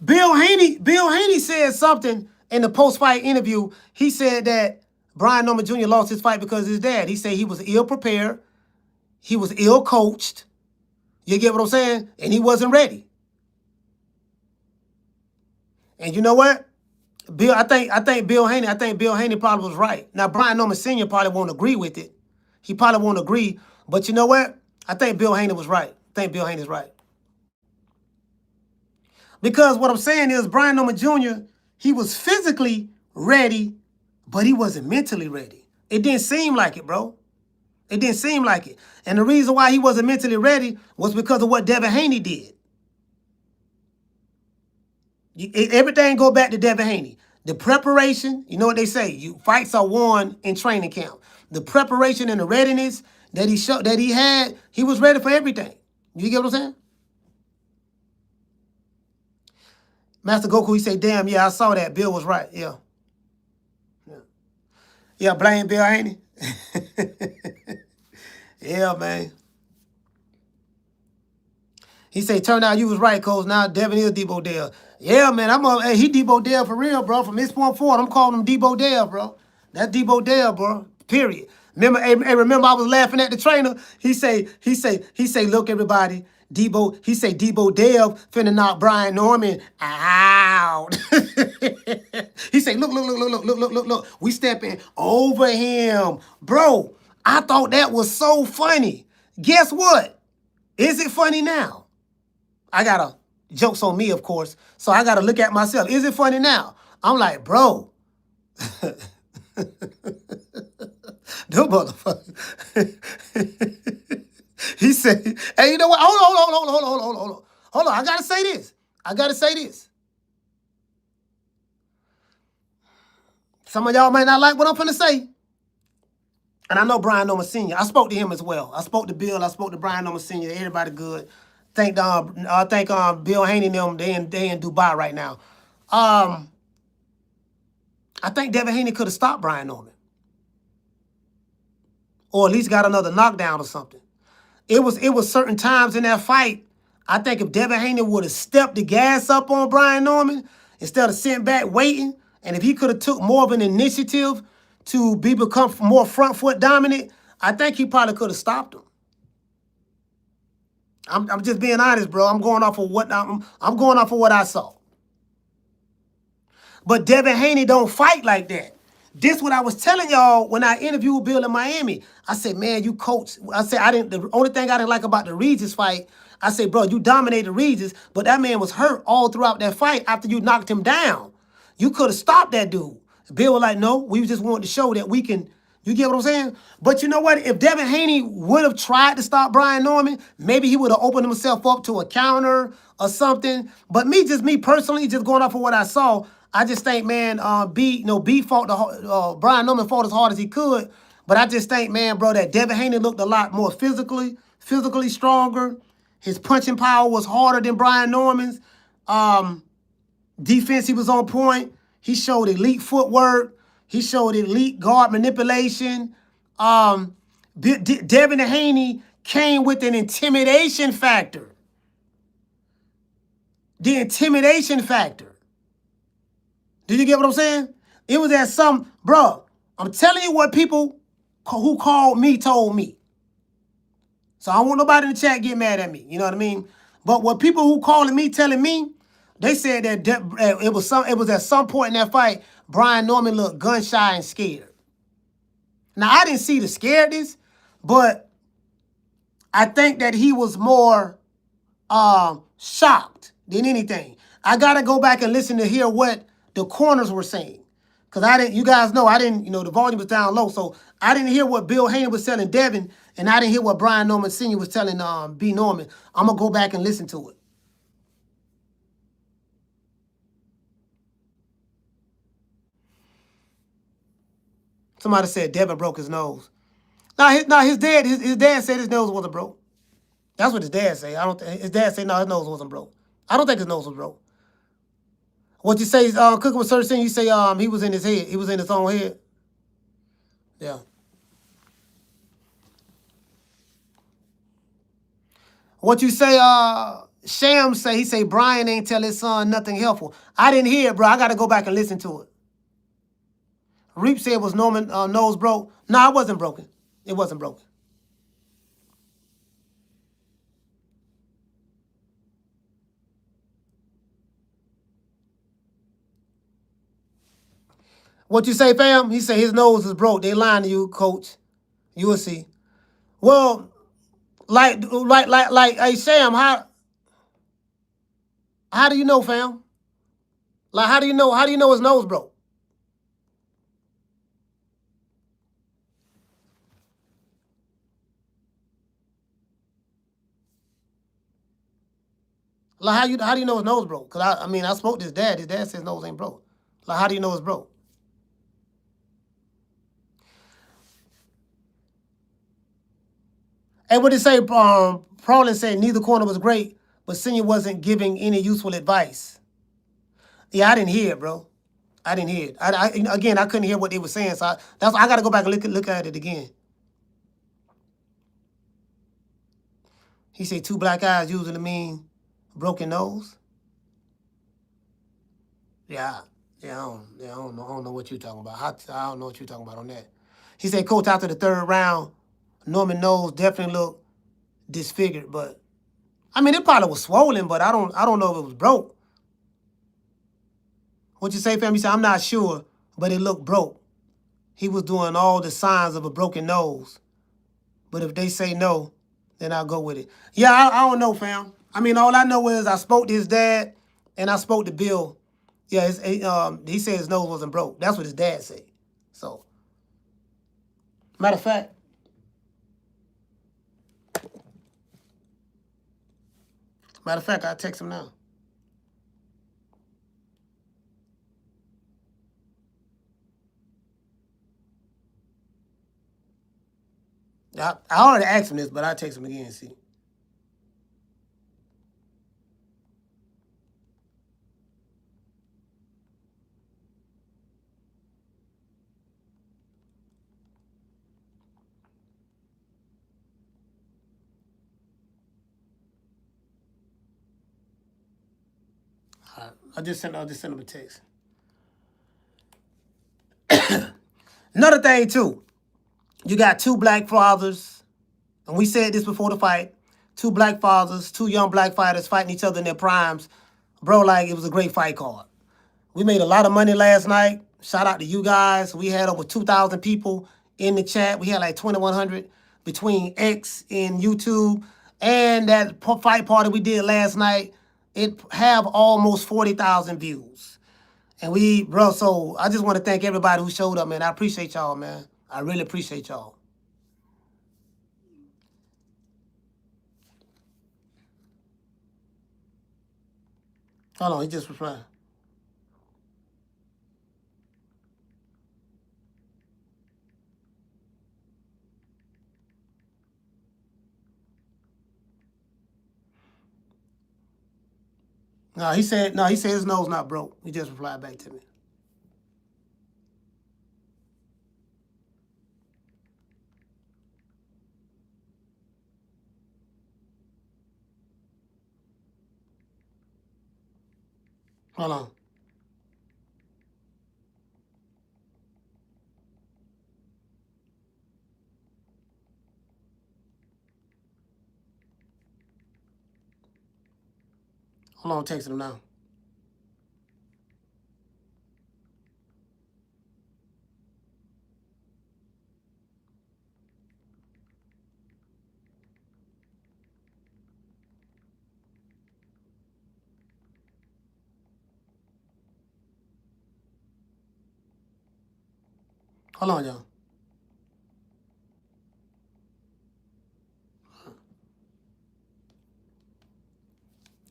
Bill Haney said something in the post-fight interview. He said that Brian Norman Jr. lost his fight because of his dad. He said he was ill prepared. He was ill coached. You get what I'm saying? And he wasn't ready. And you know what? I think Bill Haney probably was right. Now Brian Norman Sr. probably won't agree with it. He probably won't agree. But you know what? I think Bill Haney was right. I think Bill Haney's right. Because what I'm saying is Brian Norman Jr., he was physically ready, but he wasn't mentally ready. It didn't seem like it, bro. It didn't seem like it. And the reason why he wasn't mentally ready was because of what Devin Haney did. Everything go back to Devin Haney. The preparation, you know what they say, fights are won in training camp. The preparation and the readiness that he had, he was ready for everything. You get what I'm saying? Master Goku, he say, damn, yeah, I saw that. Bill was right. Yeah. Yeah, blame Bill Haney. Yeah, man. He say, turned out you was right, Coach. Now Devin is Debo Dale. Yeah, man, he Debo Dale for real, bro. From this point forward, I'm calling him Debo Dale, bro. That's Debo Dale, bro. Period. Remember, remember I was laughing at the trainer. He say, look, everybody. Debo Dale finna knock Brian Norman out. He say, look. We stepping over him. Bro, I thought that was so funny. Guess what? Is it funny now? I gotta, jokes on me, of course. So I gotta look at myself. Is it funny now? I'm like, bro. No motherfucker. He said, hey, you know what? Hold on. I gotta say this. Some of y'all might not like what I'm finna say. And I know Brian Norman Sr. I spoke to him as well. I spoke to Bill. I spoke to Brian Norman Sr. Everybody good. Thank Bill Haney and them. They in Dubai right now. I think Devin Haney could have stopped Brian Norman, or at least got another knockdown or something. It was certain times in that fight. I think if Devin Haney would have stepped the gas up on Brian Norman instead of sitting back waiting, and if he could have took more of an initiative to become more front foot dominant, I think he probably could have stopped him. I'm just being honest, bro. I'm going off of what I saw. But Devin Haney don't fight like that. This what I was telling y'all when I interviewed Bill in Miami. I said, man, you coach. I said, the only thing I didn't like about the Regis fight, I said, bro, you dominated Regis, but that man was hurt all throughout that fight after you knocked him down. You could have stopped that dude. Bill was like, no, we just wanted to show that we can. You get what I'm saying? But you know what? If Devin Haney would have tried to stop Brian Norman, maybe he would have opened himself up to a counter or something. But me personally, just going off of what I saw, I just think, man, B fought Brian Norman fought as hard as he could. But I just think, man, bro, that Devin Haney looked a lot more physically stronger. His punching power was harder than Brian Norman's. Defense, he was on point. He showed elite footwork. He showed elite guard manipulation. Devin Haney came with an intimidation factor. The intimidation factor. Did you get what I'm saying? It was at some, bro, I'm telling you what people who called me told me. So I don't want nobody in the chat get mad at me. You know what I mean? But what people who calling me telling me, they said that it was at some point in that fight, Brian Norman looked gun shy and scared. Now, I didn't see the scaredness, but I think that he was more shocked than anything. I got to go back and listen to hear what the corners were saying. Because you guys know, the volume was down low, so I didn't hear what Bill Haney was telling Devin, and I didn't hear what Brian Norman Sr. was telling B. Norman. I'm going to go back and listen to it. Somebody said Devin broke his nose. His dad said his nose wasn't broke. That's what his dad said. I don't. His dad said no, his nose wasn't broke. I don't think his nose was broke. What you say? Cooking with certain thing. You say he was in his head. He was in his own head. Yeah. What you say? Sham say he say Brian ain't tell his son nothing helpful. I didn't hear it, bro. I got to go back and listen to it. Reap said was Norman nose broke. No, it wasn't broken. It wasn't broken. What you say, fam? He said his nose is broke. They lying to you, coach. You will see. Well, like, hey, Sham, how do you know, fam? Like, how do you know his nose broke? Like, how do you know his nose broke? Cause I mean, I spoke to his dad. His dad says his nose ain't broke. Like, how do you know it's broke? And what did it say? Prolin said neither corner was great, but Senior wasn't giving any useful advice. Yeah, I didn't hear it, bro. I didn't hear it. Again, I couldn't hear what they were saying, so I got to go back and look at it again. He said 2 black eyes usually mean broken nose. Yeah, I don't know what you're talking about. I don't know what you're talking about on that. He said, Coach, after the 3rd round, Norman nose definitely looked disfigured, but I mean, it probably was swollen, but I don't know if it was broke. What you say, fam? You said, I'm not sure, but it looked broke. He was doing all the signs of a broken nose. But if they say no, then I'll go with it. Yeah, I don't know, fam. I mean, all I know is I spoke to his dad and I spoke to Bill. Yeah, he said his nose wasn't broke. That's what his dad said. So, matter of fact, I'll text him now. I already asked him this, but I'll text him again and see. All right. I'll just send him a text. Another thing, too. You got 2 black fathers, and we said this before the fight. 2 black fathers, 2 young black fighters fighting each other in their primes. Bro, like, it was a great fight card. We made a lot of money last night. Shout out to you guys. We had over 2,000 people in the chat. We had like 2,100 between X and YouTube. And that fight party we did last night, it have almost 40,000 views. And bro, so I just want to thank everybody who showed up, man. I appreciate y'all, man. I really appreciate y'all. Hold on, he just replied. No, he said his nose not broke. He just replied back to me. Hold on. Hold on, I'm texting him now. Hold on, y'all.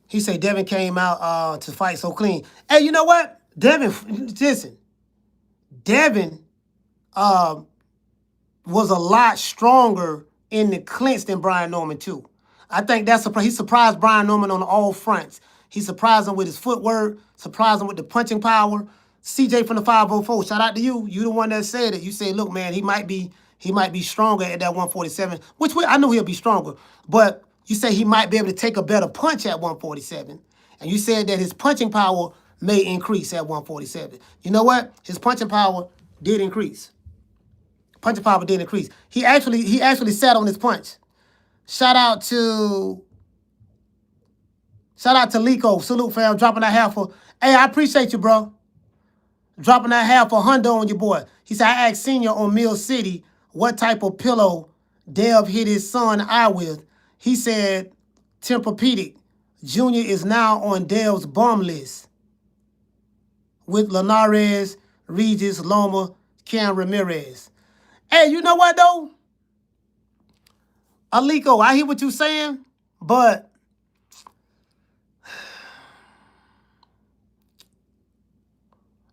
He said Devin came out to fight so clean. Hey, you know what? Devin, listen. Devin was a lot stronger in the clinch than Brian Norman too. I think he surprised Brian Norman on all fronts. He surprised him with his footwork, surprised him with the punching power. CJ from the 504, shout out to you. You the one that said it. You said, look, man, he might be stronger at that 147, which I know he'll be stronger. But you say he might be able to take a better punch at 147. And you said that his punching power may increase at 147. You know what? His punching power did increase. Punching power did increase. He actually sat on his punch. Shout out to Lico. Salute, fam. Dropping that half for. Hey, I appreciate you, bro. Dropping that half for Hundo on your boy. He said, I asked Senior on Mill City what type of pillow Dev hit his son eye with. He said, Tempur-Pedic. Junior is now on Dev's bum list with Linares, Regis, Loma, Cam Ramirez. Hey, you know what, though? Aliko, I hear what you're saying, but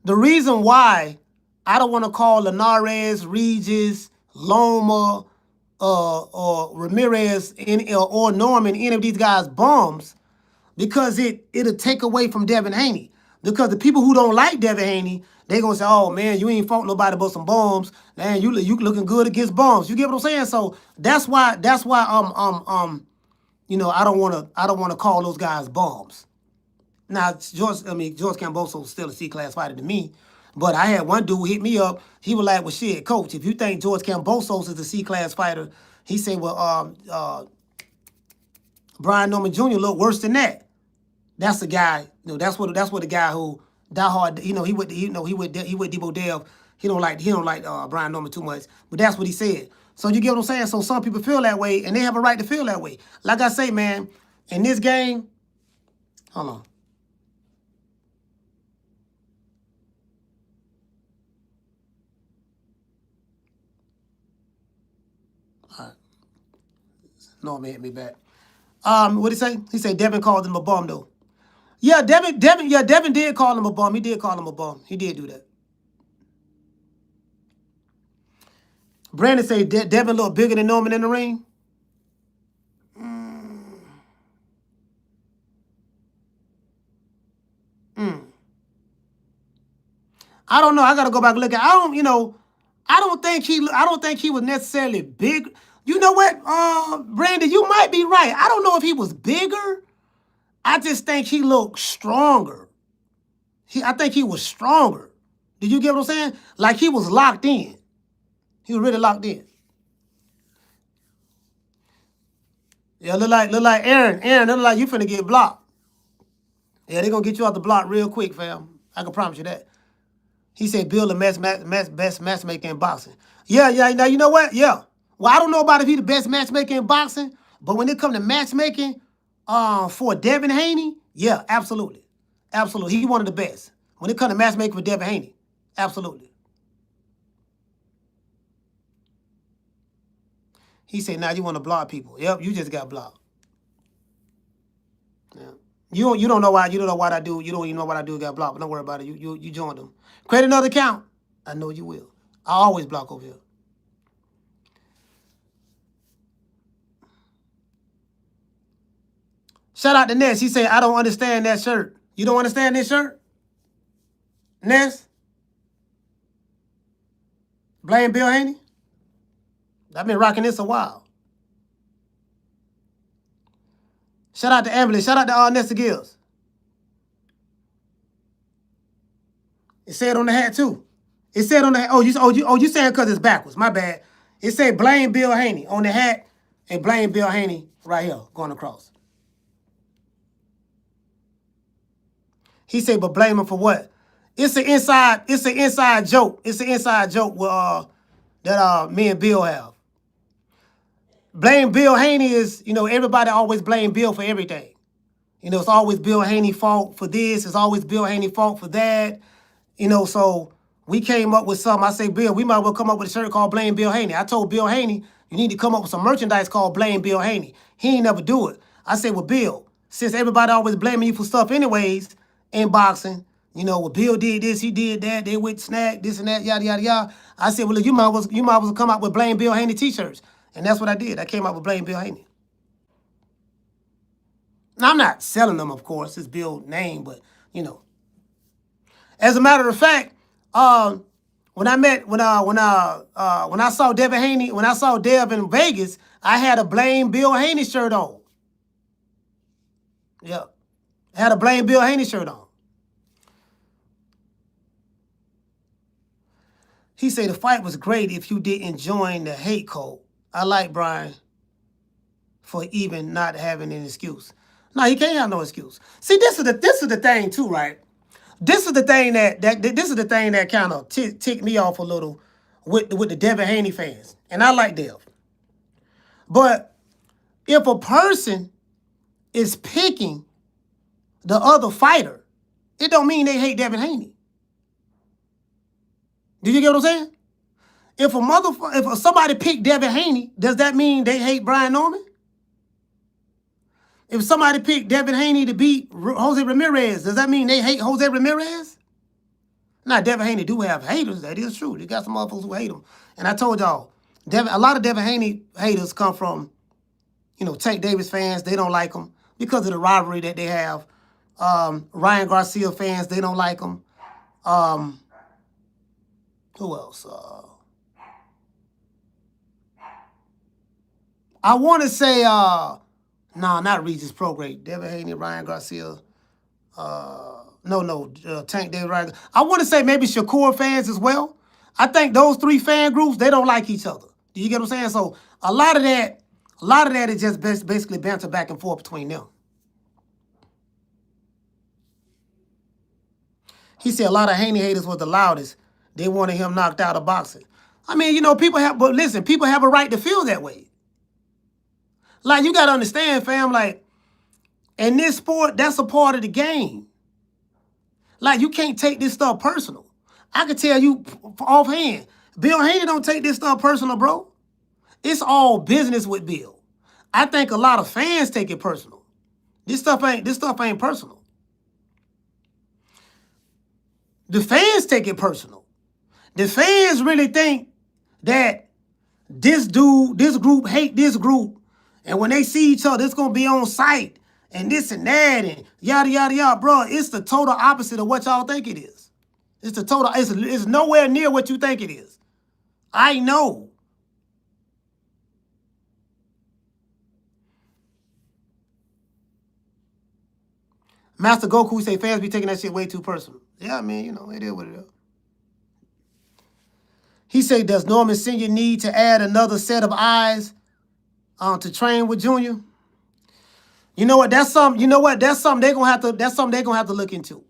the reason why I don't want to call Linares, Regis, Loma, or Ramirez or Norman, any of these guys bums, because it'll take away from Devin Haney. Because the people who don't like Devin Haney, they gonna say, "Oh man, you ain't fought nobody but some bums. Man, you looking good against bums." You get what I'm saying? So that's why you know, I don't wanna call those guys bums. Now George Camboso is still a C-class fighter to me, but I had one dude hit me up. He was like, "Well, shit, coach, if you think George Cambosos is a C-class fighter," he said, "Well, Brian Norman Jr. look worse than that." That's the guy. You know, that's what the guy who die hard. You know, he with Debo Dev. He don't like Brian Norman too much. But that's what he said. So you get what I'm saying? So some people feel that way, and they have a right to feel that way. Like I say, man, in this game, hold on. All right. Norman hit me back. What'd he say? He said Devin called him a bum though. Yeah, Devin did call him a bum. He did call him a bum. He did do that. Brandon say Devin look bigger than Norman in the ring. I don't know. I gotta go back and look at. I don't think he was necessarily big. You know what, Brandon, you might be right. I don't know if he was bigger. I just think he looked stronger. I think he was stronger. Did you get what I'm saying? Like he was locked in. He was really locked in. Yeah, look like Aaron. Aaron, look like you finna get blocked. Yeah, they gonna get you out the block real quick, fam. I can promise you that. He said Bill the best matchmaker in boxing. Yeah. Now you know what? Yeah. Well, I don't know about if he the best matchmaker in boxing, but when it comes to matchmaking, for Devin Haney, yeah, absolutely. Absolutely. He one of the best. When it comes to matchmaking for Devin Haney, absolutely. He said, now you want to block people. Yep, you just got blocked. Yeah. You don't know why I do. You don't even know what I do got blocked, but don't worry about it. You joined them. Create another account. I know you will. I always block over here. Shout out to Ness. He said, I don't understand that shirt. You don't understand this shirt? Ness? Blame Bill Haney? I've been rocking this a while. Shout out to Ambulance. Shout out to Nessa Gills. It said on the hat too. It said on the hat. You saying because it's backwards. My bad. It said blame Bill Haney on the hat and blame Bill Haney right here going across. He said, but blame him for what? It's an inside joke. It's an inside joke that me and Bill have. Blame Bill Haney is, everybody always blame Bill for everything. It's always Bill Haney fault for this. It's always Bill Haney fault for that. So we came up with something. I say, Bill, we might well come up with a shirt called Blame Bill Haney. I told Bill Haney, you need to come up with some merchandise called Blame Bill Haney. He ain't never do it. I said, well, Bill, since everybody always blaming you for stuff anyways in boxing, You know, well, Bill did this, he did that, they went snack, this and that, yada, yada, yada. I said, well, look, you might as well come out with Blame Bill Haney t-shirts. And that's what I did. I came out with Blame Bill Haney. Now, I'm not selling them, of course. It's Bill's name, but, you know. As a matter of fact, when I saw Devin Haney, when I saw Dev in Vegas, I had a Blame Bill Haney shirt on. Yep. I had a Blame Bill Haney shirt on. He said the fight was great if you didn't join the hate code. I like Brian for even not having an excuse. No, he can't have no excuse. See, this is the thing too, right? This is the thing that kind of ticked me off a little with the Devin Haney fans, and I like Dev. But if a person is picking the other fighter, it don't mean they hate Devin Haney. Do you get what I'm saying? If somebody picked Devin Haney, does that mean they hate Brian Norman? If somebody picked Devin Haney to beat Jose Ramirez, does that mean they hate Jose Ramirez? Now, Devin Haney do have haters. That is true. They got some motherfuckers who hate him. And I told y'all, a lot of Devin Haney haters come from, you know, Tank Davis fans. They don't like him because of the rivalry that they have. Ryan Garcia fans, they don't like him. Who else? I want to say, no, not Regis Prograde. Devin Haney, Ryan Garcia. Tank Davis, Ryan. I want to say maybe Shakur fans as well. I think those three fan groups, they don't like each other. Do you get what I'm saying? So a lot of that is just basically banter back and forth between them. He said a lot of Haney haters was the loudest. They wanted him knocked out of boxing. I mean, you know, people have a right to feel that way. Like, you got to understand, fam, like, in this sport, that's a part of the game. Like, you can't take this stuff personal. I can tell you offhand, Bill Haney don't take this stuff personal, bro. It's all business with Bill. I think a lot of fans take it personal. This stuff ain't personal. The fans take it personal. The fans really think that this group hate this group, and when they see each other, it's gonna be on sight and this and that and yada yada yada, bro. It's the total opposite of what y'all think it is. It's nowhere near what you think it is. I know. Master Goku say fans be taking that shit way too personal. Yeah, man, you know, it is what it is. He said, does Norman Sr. need to add another set of eyes to train with Junior? You know what? That's something they're gonna have to look into.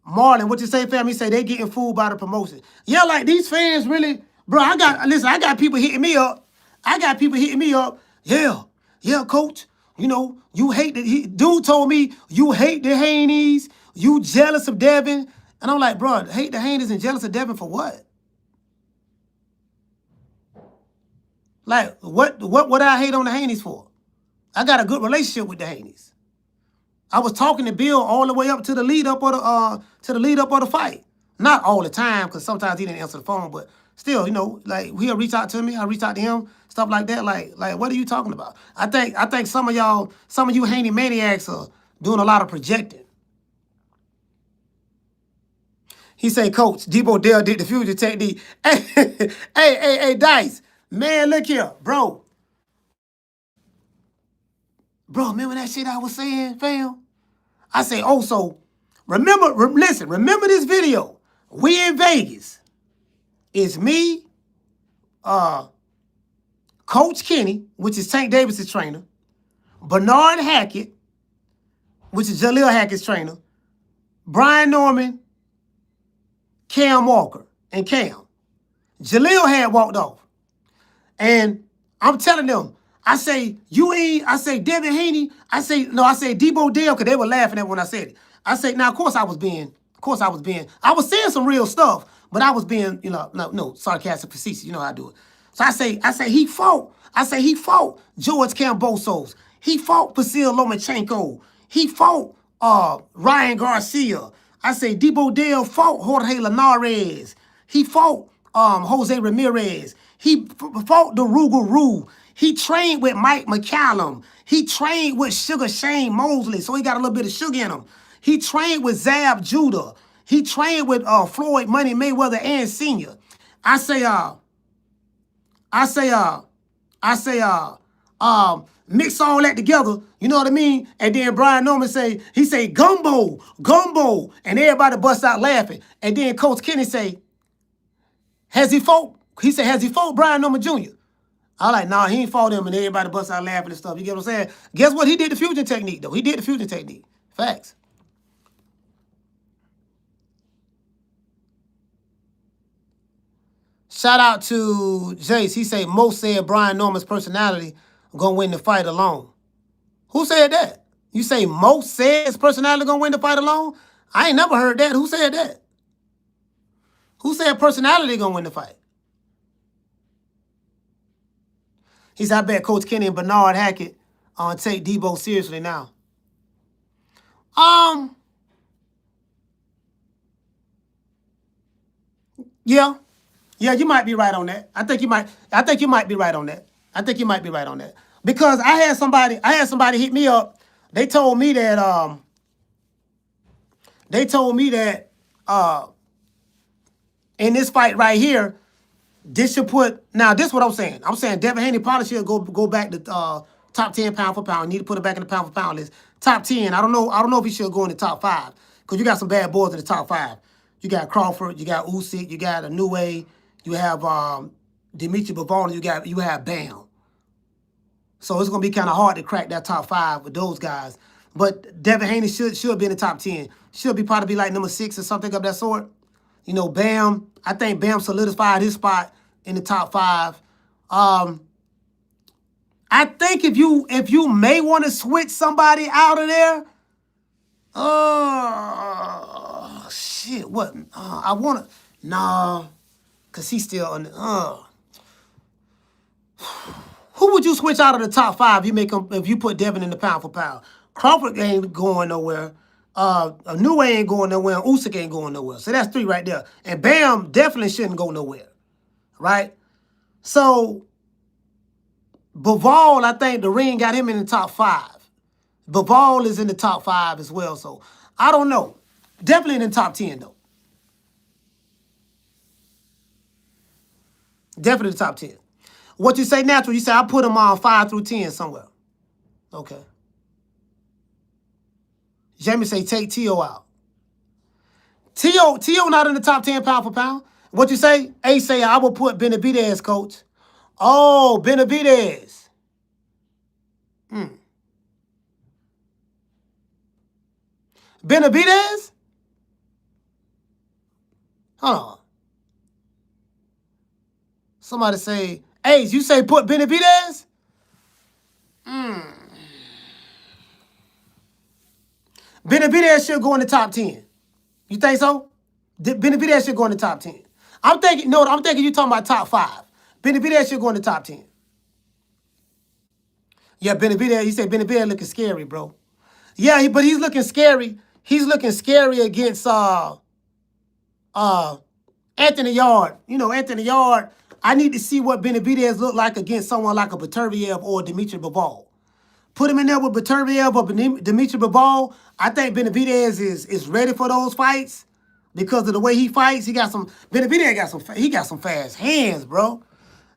Marlon, what you say, fam? He say they getting fooled by the promotion. Yeah, like these fans really, bro. I got people hitting me up. Yeah, coach. You know, you hate dude told me you hate the Haneys. You jealous of Devin. And I'm like, bro, hate the Haneys and jealous of Devin for what? Like, what would I hate on the Haneys for? I got a good relationship with the Haneys. I was talking to Bill all the way up to the lead up of the fight. Not all the time, because sometimes he didn't answer the phone, but still, you know, like he'll reach out to me, I reach out to him, stuff like that. Like what are you talking about? I think some of you Haney maniacs are doing a lot of projecting. He say, Coach, Debo Dale did the future technique. Hey, Dice. Man, look here, bro. Bro, remember that shit I was saying, fam? I say, so remember this video. We in Vegas. It's me, Coach Kenny, which is Tank Davis' trainer, Bernard Hackett, which is Jaleel Hackett's trainer, Brian Norman, Cam Walker, and Cam. Jaleel had walked off. And I'm telling them, I say Devin Haney, I say Debo Dale, because they were laughing at when I said it. I say, now, I was saying some real stuff, but I was being, sarcastic, facetious, you know how I do it. So I say he fought George Kambosos. He fought Vasil Lomachenko. He fought Ryan Garcia. I say Debo Dale fought Jorge Linares. He fought Jose Ramirez. He fought the Rougarou. He trained with Mike McCallum. He trained with Sugar Shane Mosley, so he got a little bit of sugar in him. He trained with Zab Judah. He trained with Floyd Money Mayweather and Senior. I say mix all that together, you know what I mean? And then Brian Norman he say gumbo, gumbo, and everybody busts out laughing. And then Coach Kenny say, has he fought? He said, has he fought Brian Norman Jr.? I like, nah, he ain't fought him, and everybody busts out laughing and stuff. You get what I'm saying? Guess what? He did the fusion technique, though. He did the fusion technique. Facts. Shout out to Jace. He say, most said Brian Norman's personality gonna win the fight alone. Who said that? You say most said his personality gonna win the fight alone? I ain't never heard that. Who said that? Who said personality gonna win the fight? He said, I bet Coach Kenny and Bernard Hackett take Debo seriously now. Yeah. Yeah, you might be right on that. I think you might be right on that. Because I had somebody hit me up. They told me that in this fight right here, this should put, now this is what I'm saying. I'm saying Devin Haney probably should go back to top 10 pound for pound. Need to put it back in the pound for pound list. Top 10. I don't know if he should go in the top 5. Because you got some bad boys in the top 5. You got Crawford, you got Usyk, you got Inoue, you have Dimitri Bivol, you have Bam. So it's gonna be kind of hard to crack that top 5 with those guys. But Devin Haney should be in the top 10. Should probably be like number 6 or something of that sort. You know, Bam. I think Bam solidified his spot in the top 5. I think if you may want to switch somebody out of there, shit. What? I wanna cause he's still on. Who would you switch out of the top 5 if you put Devin in the pound for pound? Crawford ain't going nowhere. Inoue ain't going nowhere. Usyk ain't going nowhere. So that's 3 right there. And Bam definitely shouldn't go nowhere, right? So Bivol, I think the ring got him in the top 5. Bivol is in the top 5 as well. So I don't know. Definitely in the top 10 though. Definitely the top 10. What you say natural? You say I put him on 5 through 10 somewhere. Okay. Jamie say take T.O. out. T.O. not in the top 10 pound for pound. What you say? A say I will put Benavidez, coach. Oh, Benavidez. Benavidez? Hold on. Somebody say, Ace, you say put Benavidez? Benavidez should go in the top 10. You think so? Benavidez should go in the top 10. I'm thinking you're talking about top 5. Benavidez should go in the top 10. Yeah, Benavidez, you say Benavidez looking scary, bro. Yeah, but he's looking scary. He's looking scary against Anthony Yard. You know, Anthony Yard, I need to see what Benavidez look like against someone like a Beterbiev or Dimitri Bivol. Put him in there with Beterbiev or Dimitri Bivol. I think Benavidez is ready for those fights because of the way he fights. Benavidez got some fast hands, bro.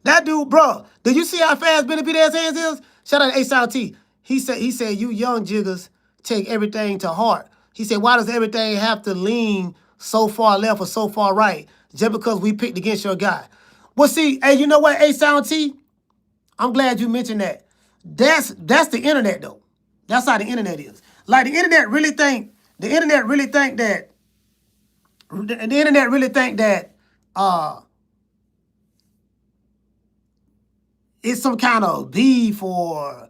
That dude, bro. Did you see how fast Benavidez's hands is? Shout out to A-Sound-T. He said, you young jiggers take everything to heart. He said, why does everything have to lean so far left or so far right just because we picked against your guy? Well, see, hey, you know what, A-Sound-T? I'm glad you mentioned that. That's the internet, though. That's how the internet is. Like, the internet really think that it's some kind of beef or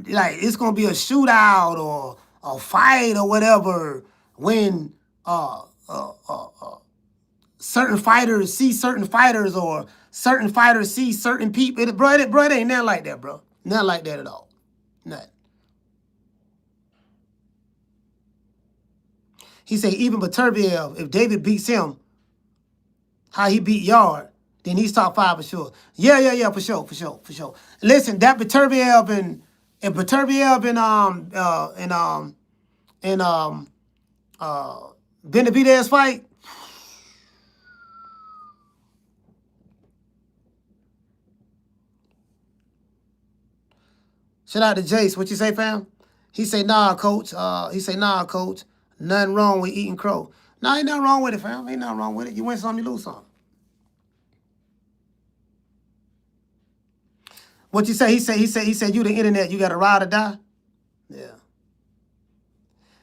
like it's gonna be a shootout or a fight or whatever when certain fighters see certain fighters or certain fighters see certain people. Bro, it ain't nothing like that, bro. Not like that at all. Nothing. He said even Beterbiev, if David beats him, how he beat Yard, then he's top 5 for sure. Yeah, for sure. Listen, that Beterbiev and Beterbiev and Benavidez fight. Shout out to Jace. What you say, fam? He say, nah, coach. Nah, coach. Nothing wrong with eating crow. Nah, ain't nothing wrong with it, fam. Ain't nothing wrong with it. You win some, you lose some. What you say? He said, you the internet, you got to ride or die. Yeah.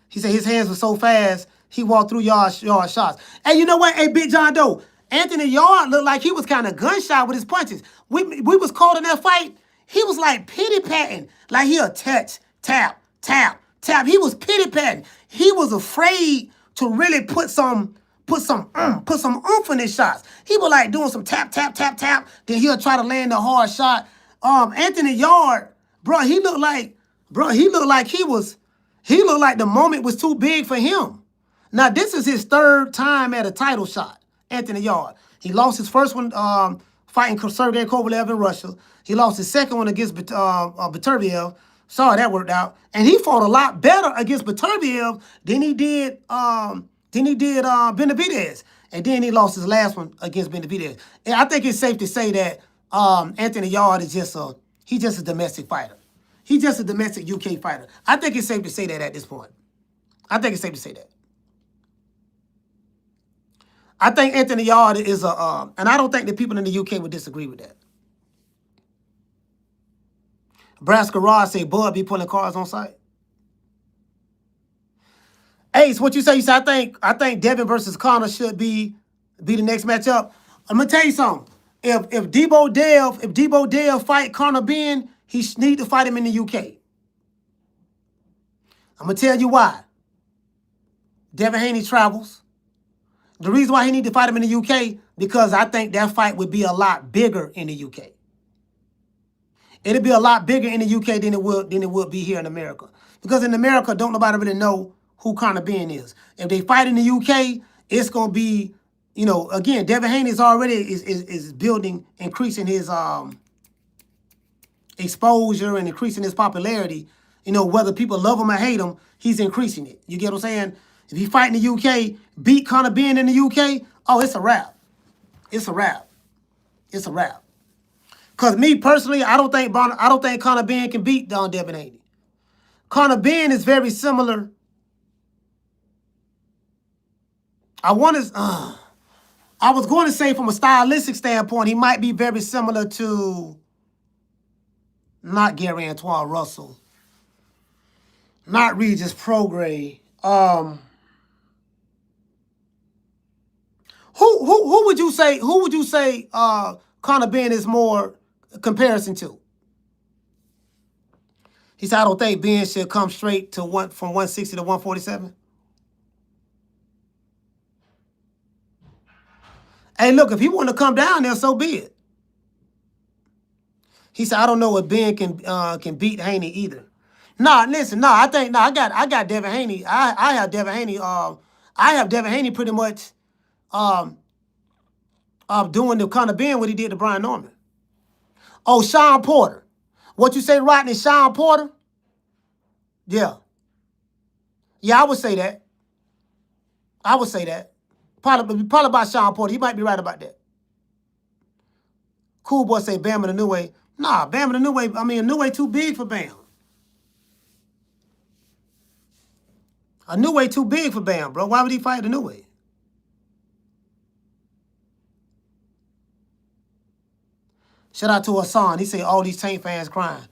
He said his hands were so fast, he walked through yard shots. Hey, you know what? Hey, Big John Doe, Anthony Yard looked like he was kind of gunshot with his punches. We was caught in that fight. He was like pity-patting. Like he'll touch, tap. He was pity-patting. He was afraid to really put some oomph in his shots. He was like doing some tap. Then he'll try to land a hard shot. Anthony Yard, bro, he looked like the moment was too big for him. Now, this is his 3rd time at a title shot, Anthony Yard. He lost his first one fighting Sergey Kovalev in Russia. He lost his second one against Beterbiev. Sorry, that worked out. And he fought a lot better against Beterbiev than he did Benavidez. And then he lost his last one against Benavidez. And I think it's safe to say that Anthony Yard is just a domestic fighter. He's just a domestic UK fighter. I think it's safe to say that at this point. I think it's safe to say that. I think Anthony Yard is and I don't think the people in the UK would disagree with that. Braska Rod say Bud be pulling cars on site. Ace, what you say? You say I think Devin versus Conor should be the next matchup. I'm gonna tell you something. If Debo Dale fight Conor Ben, he need to fight him in the UK. I'm gonna tell you why. Devin Haney travels. The reason why he need to fight him in the UK, because I think that fight would be a lot bigger in the UK. It'll be a lot bigger in the UK than it would be here in America. Because in America, don't nobody really know who Conor Ben is. If they fight in the UK, it's gonna be, again, Devin Haney is already is building, increasing his exposure and increasing his popularity. Whether people love him or hate him, he's increasing it. You get what I'm saying? If he fight in the UK, beat Conor Ben in the UK, oh, it's a wrap. It's a wrap. Because me personally, I don't think Conor Ben can beat Devin Haney. Conor Ben is very similar. I was going to say from a stylistic standpoint, he might be very similar to not Gary Antoine Russell, not Regis Prograis. Who would you say Conor Ben is more comparison to? He said, I don't think Ben should come straight to from 160 to 147. Hey, look, if he want to come down there, so be it. He said, I don't know if Ben can beat Haney either. I got Devin Haney. I have Devin Haney. I have Devin Haney pretty much doing the Conor Ben what he did to Brian Norman. Oh, Sean Porter. What you say, Rodney? Sean Porter? Yeah. Yeah, I would say that. Probably about Sean Porter. You might be right about that. Cool Boy say Bam in a new way. Nah, Bam in a new way. A new way too big for Bam. A new way too big for Bam, bro. Why would he fight a new way? Shout out to Hassan. He say all these Tank fans crying.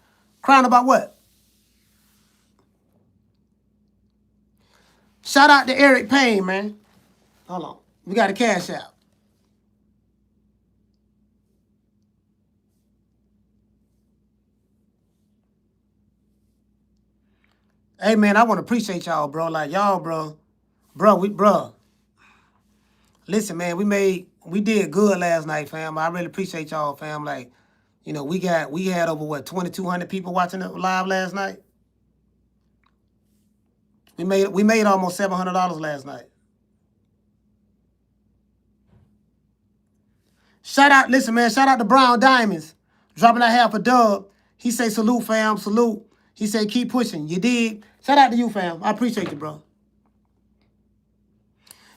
Crying about what? Shout out to Eric Payne, man. Hold on. We got a cash out. Hey, man, I want to appreciate y'all, bro. Like, y'all, bro. Listen, man, we did good last night, fam. I really appreciate y'all, fam. Like, we had over, 2,200 people watching it live last night? We made almost $700 last night. Shout out, listen, man. Shout out to Brown Diamonds, dropping that half a dub. He say salute, fam, salute. He say keep pushing. You did. Shout out to you, fam. I appreciate you, bro.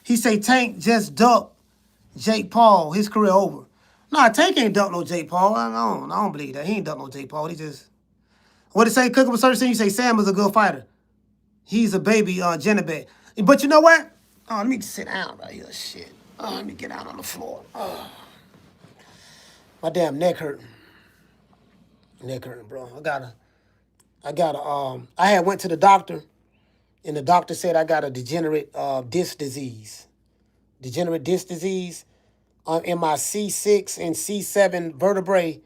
He say Tank just ducked Jake Paul. His career over. Nah, Tank ain't ducked no Jake Paul. I don't believe that. He ain't ducked no Jake Paul. He just what it say? Cooking with Search. You say Sam is a good fighter. He's a baby Jennebeck. But you know what? Oh, let me sit down right here. Shit. Oh, let me get out on the floor. Oh. My damn neck hurting. Neck hurting, bro. I had went to the doctor, and the doctor said I got a degenerate disc disease. Degenerate disc disease in my C6 and C7 vertebrae.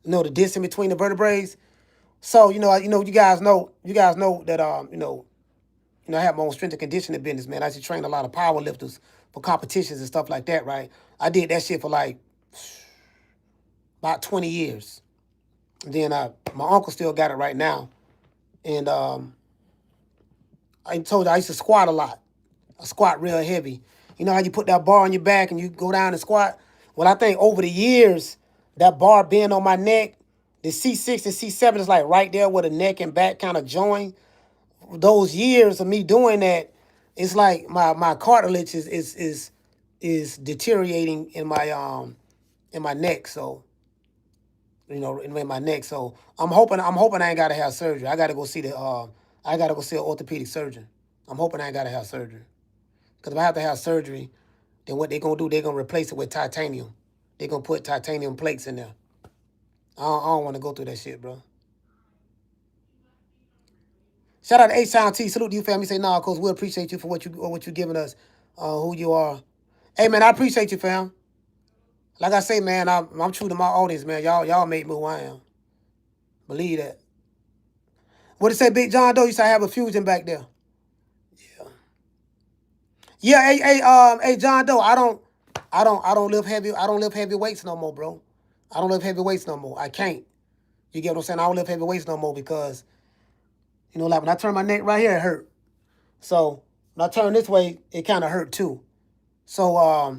You know, the disc in between the vertebrae. So, you guys know that I have my own strength and conditioning business, man. I used to train a lot of power lifters for competitions and stuff like that, right? I did that shit for like about 20 years. And then my uncle still got it right now. And I told you I used to squat a lot. I squat real heavy. You know how you put that bar on your back and you go down and squat? Well, I think over the years, that bar being on my neck, the C6 and C7 is like right there where the neck and back kind of join. Those years of me doing that, it's like my cartilage is deteriorating in my neck. So, in my neck. So I'm hoping I ain't gotta have surgery. I gotta go see an orthopedic surgeon. I'm hoping I ain't gotta have surgery. Because if I have to have surgery, then what they're gonna do, they're gonna replace it with titanium. They're gonna put titanium plates in there. I don't want to go through that shit, bro. Shout out to H-Town T. Salute to you, family. Say, nah, Coach, we appreciate you for what you giving us, who you are. Hey, man, I appreciate you, fam. Like I say, man, I'm true to my audience, man. Y'all make me who I am. Believe that. What did it say, Big John Doe? You say I have a fusion back there. Yeah. Yeah, hey, John Doe, I don't lift heavy weights no more, bro. I don't lift heavy weights no more. I can't. You get what I'm saying? I don't lift heavy weights no more because, like when I turn my neck right here, it hurt. So when I turn this way, it kind of hurt too. So I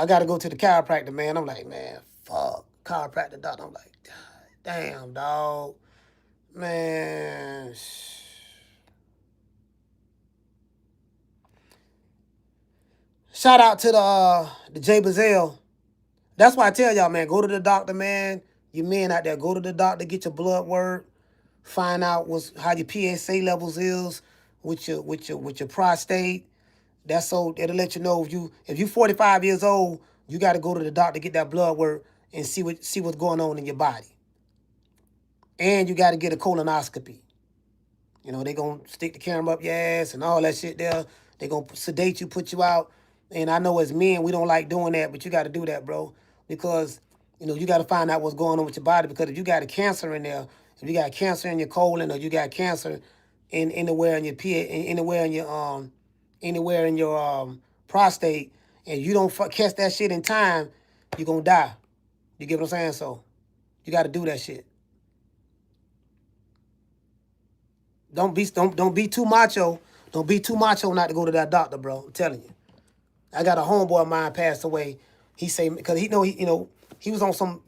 got to go to the chiropractor, man. I'm like, man, fuck. Chiropractor doctor. I'm like, damn, dog. Man. Shout out to the Jay Bazell. That's why I tell y'all, man, go to the doctor, man. You men out there, go to the doctor, get your blood work, find out how your PSA levels is with your prostate. That's so it'll let you know if you 45 years old, you got to go to the doctor, get that blood work, and see what's going on in your body. And you got to get a colonoscopy. They gonna stick the camera up your ass and all that shit there. They gonna sedate you, put you out. And I know as men, we don't like doing that, but you got to do that, bro, because you got to find out what's going on with your body. Because if you got a cancer in there, if you got cancer in your colon, or you got cancer anywhere in your prostate, and you don't catch that shit in time, you're gonna die. You get what I'm saying? So you got to do that shit. Don't be too macho. Don't be too macho not to go to that doctor, bro. I'm telling you. I got a homeboy of mine passed away. He say because he was on some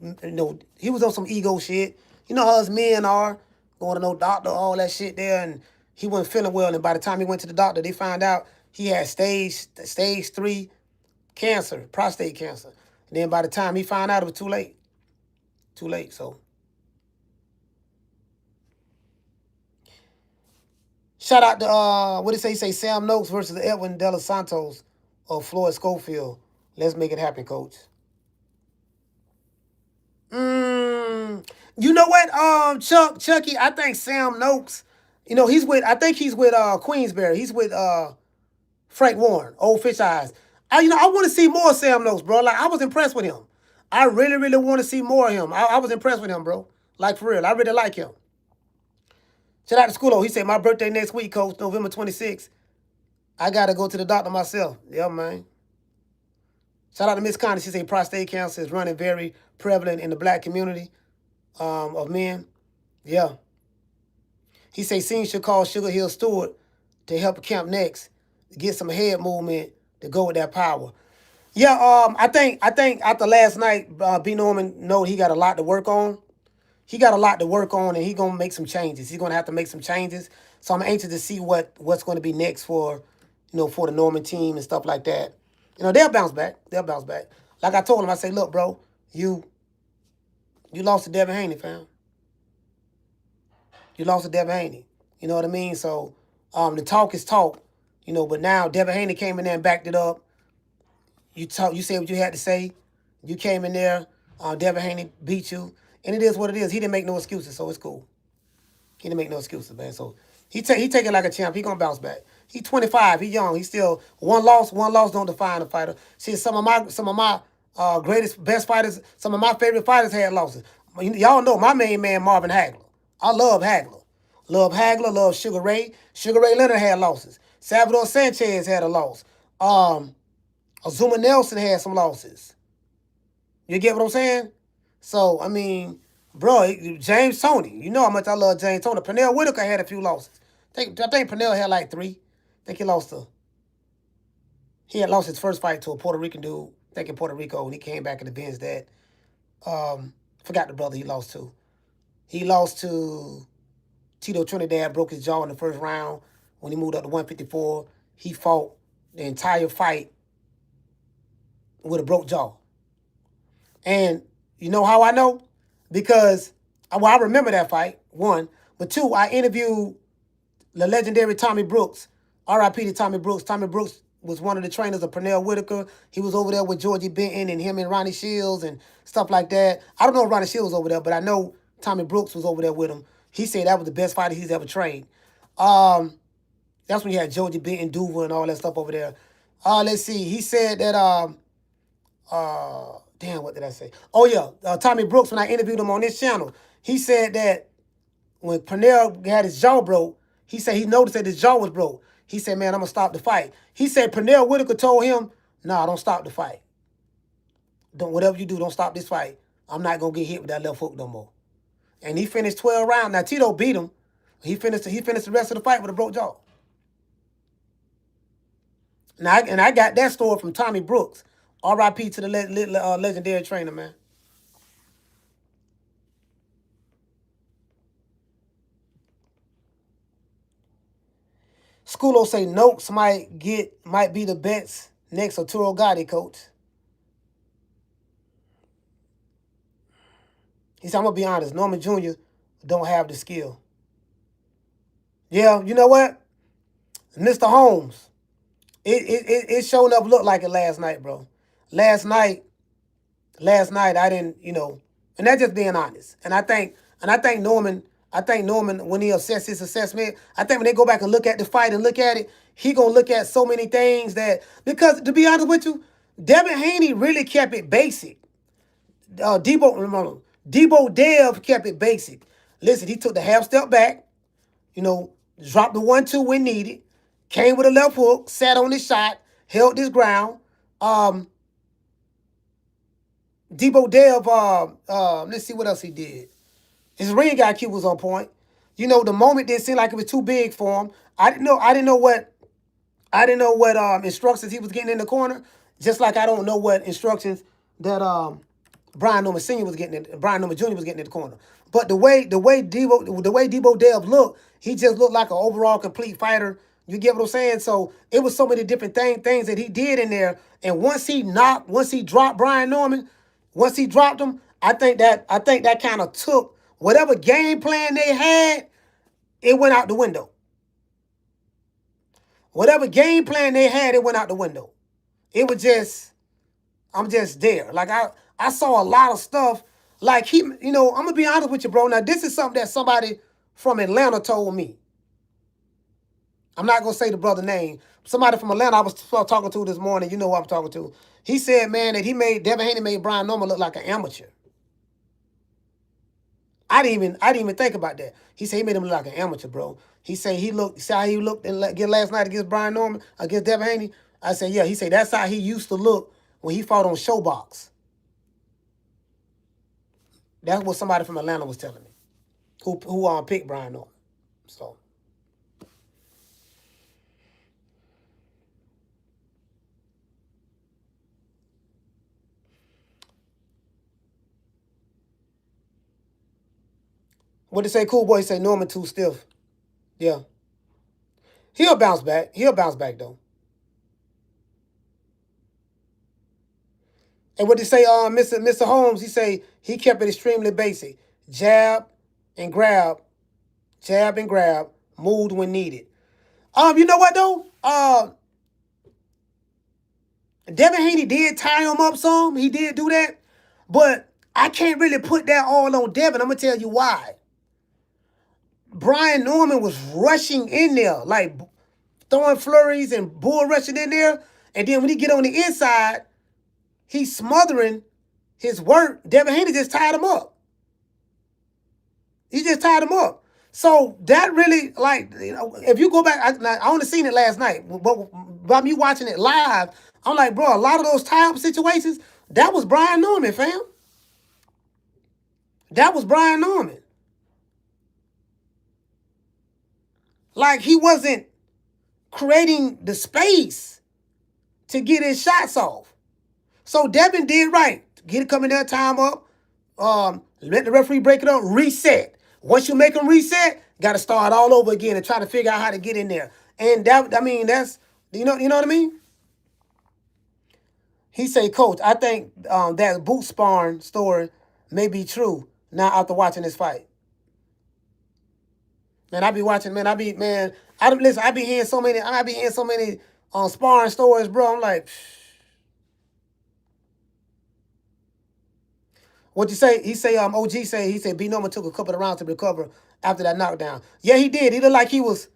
ego shit. You know how us men are, going to no doctor, all that shit there, and he wasn't feeling well. And by the time he went to the doctor, they found out he had stage 3 cancer, prostate cancer. And then by the time he found out, it was too late. Too late. So shout out to what did he say? Sam Noakes versus Edwin De Los Santos or Floyd Schofield. Let's make it happen, Coach. You know what, Chucky? I think Sam Noakes. I think he's with Queensberry. He's with Frank Warren, Old Fish Eyes. I want to see more of Sam Noakes, bro. Like, I was impressed with him. I really, really want to see more of him. I was impressed with him, bro. Like, for real. I really like him. Shout out to Schoolo. He said, my birthday next week, Coach, November 26th. I got to go to the doctor myself. Yeah, man. Shout out to Miss Connie. She said prostate cancer is running very prevalent in the black community of men. Yeah. He say Senior should call Sugar Hill Stewart to help Camp Next to get some head movement to go with that power. Yeah, I think after last night, B Norman know he got a lot to work on. He got a lot to work on, and he gonna make some changes. He's gonna have to make some changes. So I'm anxious to see what's going to be next for, for the Norman team and stuff like that. They'll bounce back. They'll bounce back. Like I told him, I say, look, bro, you lost to Devin Haney, fam. You lost to Devin Haney. You know what I mean? So the talk is talk, but now Devin Haney came in there and backed it up. You said what you had to say. You came in there, Devin Haney beat you. And it is what it is. He didn't make no excuses, so it's cool. He didn't make no excuses, man. So he take it like a champ. He gonna bounce back. He 25. He young. He still one loss don't define a fighter. See, some of my greatest, best fighters, some of my favorite fighters had losses. Y'all know my main man Marvin Hagler. I love Hagler. Love Sugar Ray. Sugar Ray Leonard had losses. Salvador Sanchez had a loss. Azuma Nelson had some losses. You get what I'm saying? So, I mean, bro, James Toney. You know how much I love James Toney. Pernell Whitaker had a few losses. I think Pernell had like 3. I think he had lost his first fight to a Puerto Rican dude, I think in Puerto Rico, and he came back and avenged that. Forgot the brother he lost to. He lost to Tito Trinidad, broke his jaw in the first round. When he moved up to 154, he fought the entire fight with a broke jaw. And you know how I know? Because, I remember that fight, 1. But 2, I interviewed the legendary Tommy Brooks, R.I.P. to Tommy Brooks. Tommy Brooks was one of the trainers of Pernell Whitaker. He was over there with Georgie Benton and him and Ronnie Shields and stuff like that. I don't know if Ronnie Shields was over there, but I know Tommy Brooks was over there with him. He said that was the best fighter he's ever trained. That's when you had Georgie Benton, Duva, and all that stuff over there. Let's see. He said that, damn, what did I say? Oh, yeah. Tommy Brooks, when I interviewed him on this channel, he said that when Pernell had his jaw broke, he said he noticed that his jaw was broke. He said, man, I'm going to stop the fight. He said Pernell Whitaker told him, nah, don't stop the fight. Whatever you do, don't stop this fight. I'm not going to get hit with that left hook no more. And he finished 12 rounds. Now, Tito beat him. He finished the rest of the fight with a broke jaw. Now, I got that story from Tommy Brooks. R.I.P. to the legendary trainer, man. Skulo say Noakes might be the best next Arturo Gatti, coach. He said, I'm going to be honest, Norman Jr. don't have the skill. Yeah, you know what? Mr. Holmes, it sure enough looked like it last night, bro. Last night, I didn't, and that's just being honest. And I think Norman, when he assess his assessment, I think when they go back and look at the fight and look at it, he gonna look at so many things because to be honest with you, Devin Haney really kept it basic. Debo Dev kept it basic. Listen, he took the half step back, dropped the 1-2 when needed, came with a left hook, sat on his shot, held his ground. Debo Dev, let's see what else he did. His ring IQ was on point. The moment didn't seem like it was too big for him. I didn't know what instructions he was getting in the corner. Just like I don't know what instructions that Brian Norman Sr. was getting Brian Norman Jr. was getting in the corner. But the way Debo Dev looked, he just looked like an overall complete fighter. You get what I'm saying? So it was so many different things that he did in there. And once he dropped Brian Norman, once he dropped him, I think that kind of took whatever game plan they had, it went out the window. Whatever game plan they had, it went out the window. It was just, I'm just there. Like I saw a lot of stuff. Like I'm gonna be honest with you, bro. Now this is something that somebody from Atlanta told me. I'm not gonna say the brother name. Somebody from Atlanta I was talking to this morning. You know who I'm talking to. He said, man, that Devin Haney made Brian Norman look like an amateur. I didn't even think about that. He said he made him look like an amateur, bro. He said see how he looked last night against Brian Norman, against Devin Haney? I said, yeah. He said that's how he used to look when he fought on Showbox. That's what somebody from Atlanta was telling me, who picked Brian Norman. So What they say, Cool Boy say Norman too stiff. Yeah. He'll bounce back. He'll bounce back though. And what they say, Mr. Holmes, he say he kept it extremely basic. Jab and grab, jab and grab, moved when needed. You know what though? Devin Haney did tie him up some. He did do that. But I can't really put that all on Devin. I'm gonna tell you why. Brian Norman was rushing in there, like throwing flurries and bull rushing in there. And then when he get on the inside, he's smothering his work. Devin Haney just tied him up. He just tied him up. So that really, like, you know, if you go back, I only seen it last night, but by me watching it live, I'm like, bro, a lot of those tie-up situations, that was Brian Norman, fam. That was Brian Norman. Like, he wasn't creating the space to get his shots off. So Devin did right. Get it coming there, time up. Let the referee break it up, reset. Once you make them reset, got to start all over again and try to figure out how to get in there. And that, I mean, that's, you know what I mean? He say, Coach, I think that boot sparring story may be true now after watching this fight. Man, I be watching, man, I be hearing so many sparring stories, bro. I'm like, what you say? He say, OG say, he said B Norman took a couple of rounds to recover after that knockdown. Yeah, he did. He looked like he was,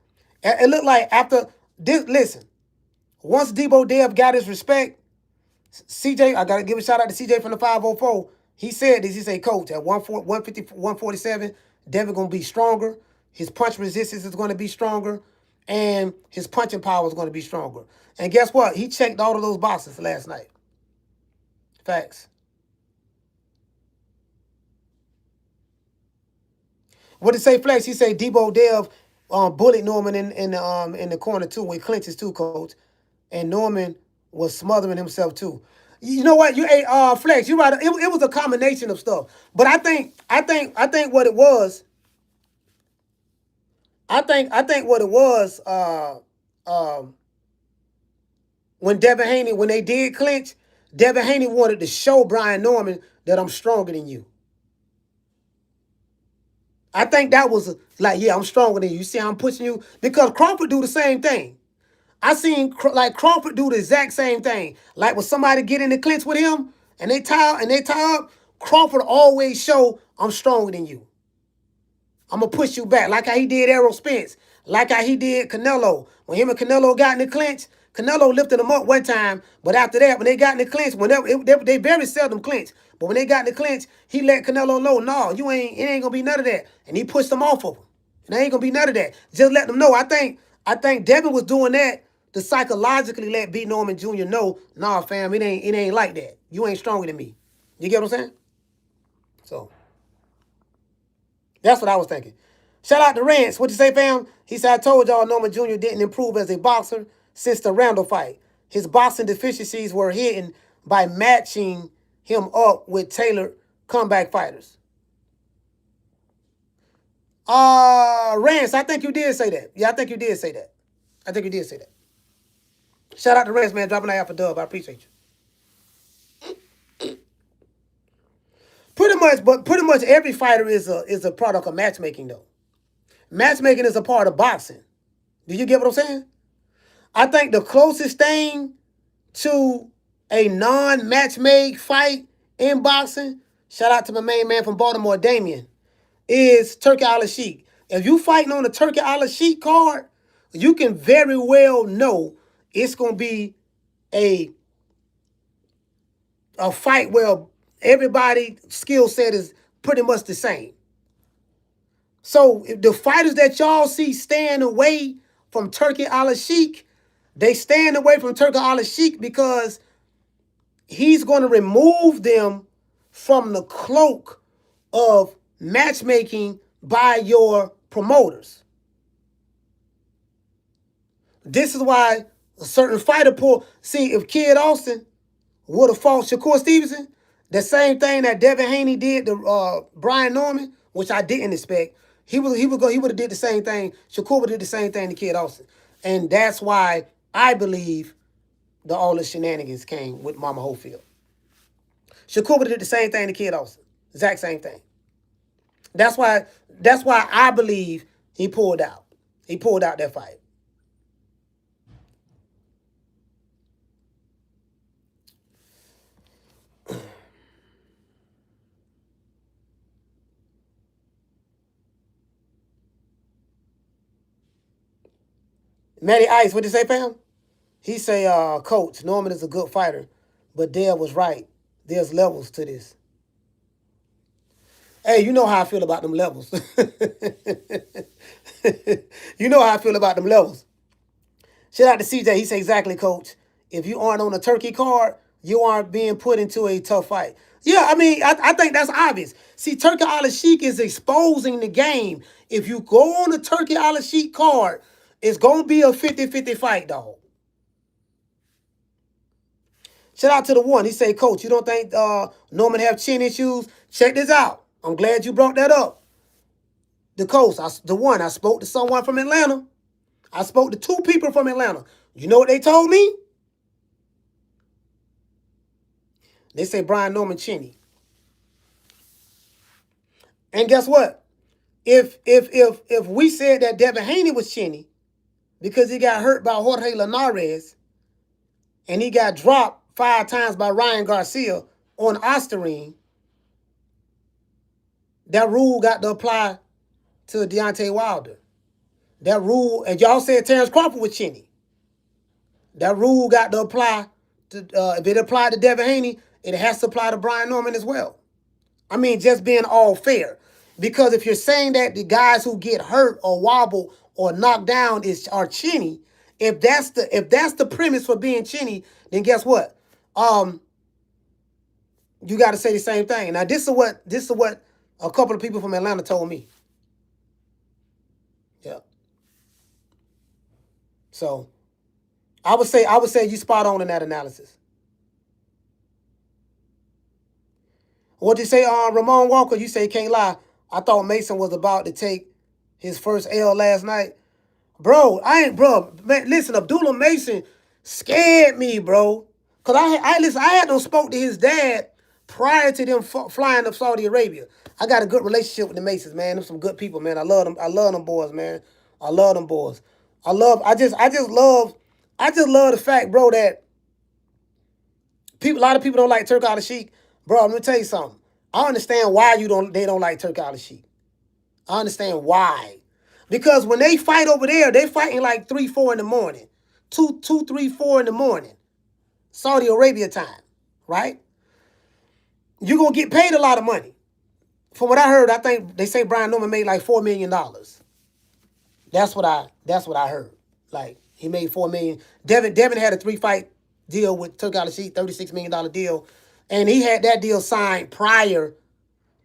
it looked like after this, listen, once Debo Dev got his respect, CJ, I got to give a shout out to CJ from the 504. He said this, he said, Coach, at 150, 147, Devin going to be stronger. His punch resistance is going to be stronger. And his punching power is going to be stronger. And guess what? He checked all of those boxes last night. Facts. What did he say, Flex? He say Debo Dev bullied Norman in the corner too, with clinches too, Coach. And Norman was smothering himself too. You know what? Flex, you're right. It was a combination of stuff. But I think what it was. I think what it was. When Devin Haney, when they did clinch, Devin Haney wanted to show Brian Norman that I'm stronger than you. I think that was like, yeah, I'm stronger than you. You see how I'm pushing you? Because Crawford do the same thing. I seen like Crawford do the exact same thing. Like when somebody get in the clinch with him and they tie up, Crawford always show I'm stronger than you. I'm gonna push you back. Like how he did Errol Spence. Like how he did Canelo. When him and Canelo got in the clinch, Canelo lifted him up one time, but after that, when they got in the clinch, they very seldom clinch. But when they got in the clinch, he let Canelo know, no, it ain't gonna be none of that. And he pushed them off of him. And ain't gonna be none of that. Just let them know. I think Devin was doing that to psychologically let B. Norman Jr. know, nah, fam, it ain't like that. You ain't stronger than me. You get what I'm saying? So that's what I was thinking. Shout out to Rance. What you say, fam? He said, I told y'all Norman Jr. didn't improve as a boxer since the Randall fight. His boxing deficiencies were hidden by matching him up with tailored comeback fighters. Rance, I think you did say that. Yeah, I think you did say that. Shout out to Rance, man, dropping that half a dub. I appreciate you. Pretty much every fighter is a product of matchmaking, though. Matchmaking is a part of boxing. Do you get what I'm saying? I think the closest thing to a non-match-made fight in boxing, shout out to my main man from Baltimore, Damien, is Turki Al-Sheikh. If you fighting on a Turki Al-Sheikh card, you can very well know it's going to be a fight where everybody's skill set is pretty much the same. So the fighters that y'all see staying away from Turki Al-Sheikh, they stand away from Turki Al-Sheikh because he's going to remove them from the cloak of matchmaking by your promoters. This is why a certain fighter pool. See, if Kid Austin would have fought Shakur Stevenson, the same thing that Devin Haney did to Brian Norman, which I didn't expect. He would have did the same thing. Shakur would have did the same thing to Kid Austin. And that's why I believe all the shenanigans came with Mama Holyfield. Shakur would have did the same thing to Kid Austin. Exact same thing. That's why I believe he pulled out. He pulled out that fight. Matty Ice, what did he say, Pam? He say, Coach, Norman is a good fighter, but Dale was right. There's levels to this. Hey, you know how I feel about them levels. You know how I feel about them levels. Shout out to CJ. He said, exactly, Coach. If you aren't on a turkey card, you aren't being put into a tough fight. Yeah, I mean, I think that's obvious. See, Turki Al-Sheikh is exposing the game. If you go on the Turki Al-Sheikh card, it's going to be a 50-50 fight, dog. Shout out to the one. He said, Coach, you don't think Norman have chin issues? Check this out. I'm glad you brought that up. The coach, the one, I spoke to someone from Atlanta. I spoke to 2 people from Atlanta. You know what they told me? They say Brian Norman chinny. And guess what? If we said that Devin Haney was chinny because he got hurt by Jorge Linares and he got dropped 5 times by Ryan Garcia on Osterine, that rule got to apply to Deontay Wilder. That rule, and y'all said Terrence Crawford was chinny. That rule got to apply to, if it applied to Devin Haney, it has to apply to Brian Norman as well. I mean, just being all fair. Because if you're saying that the guys who get hurt or wobble or knocked down are chinny, if that's the premise for being chinny, then guess what? You got to say the same thing. Now, this is what a couple of people from Atlanta told me. Yeah. So, I would say you spot on in that analysis. What you say, Ramon Walker? You say can't lie. I thought Mason was about to take his first L last night. Bro, man, listen, Abdullah Mason scared me, bro. Cause I had no spoke to his dad prior to them flying to Saudi Arabia. I got a good relationship with the Masons, man. Them some good people, man. I love them. I love them boys, man. I love them boys. I just love the fact, bro, that a lot of people don't like Turki Al-Sheikh. Bro, let me tell you something. I understand why they don't like Turki Al-Sheikh. I understand why. Because when they fight over there, they fighting like 3, 4 in the morning. 2, 3, 4 in the morning. Saudi Arabia time, right? You're going to get paid a lot of money. From what I heard, I think they say Brian Norman made like $4 million. That's what I heard. Like, he made $4 million. Devin had a 3-fight deal with Turki Al-Sheikh, $36 million deal. And he had that deal signed prior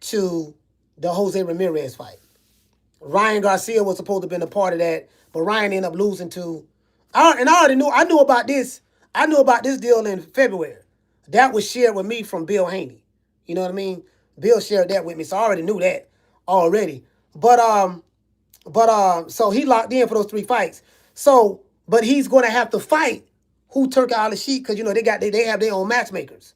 to the Jose Ramirez fight. Ryan Garcia was supposed to have been a part of that, but Ryan ended up losing to. I knew about this. I knew about this deal in February. That was shared with me from Bill Haney. You know what I mean? Bill shared that with me, so I already knew that already. But so he locked in for those 3 fights. So, but he's going to have to fight Turki Al-Sheikh because they have their own matchmakers.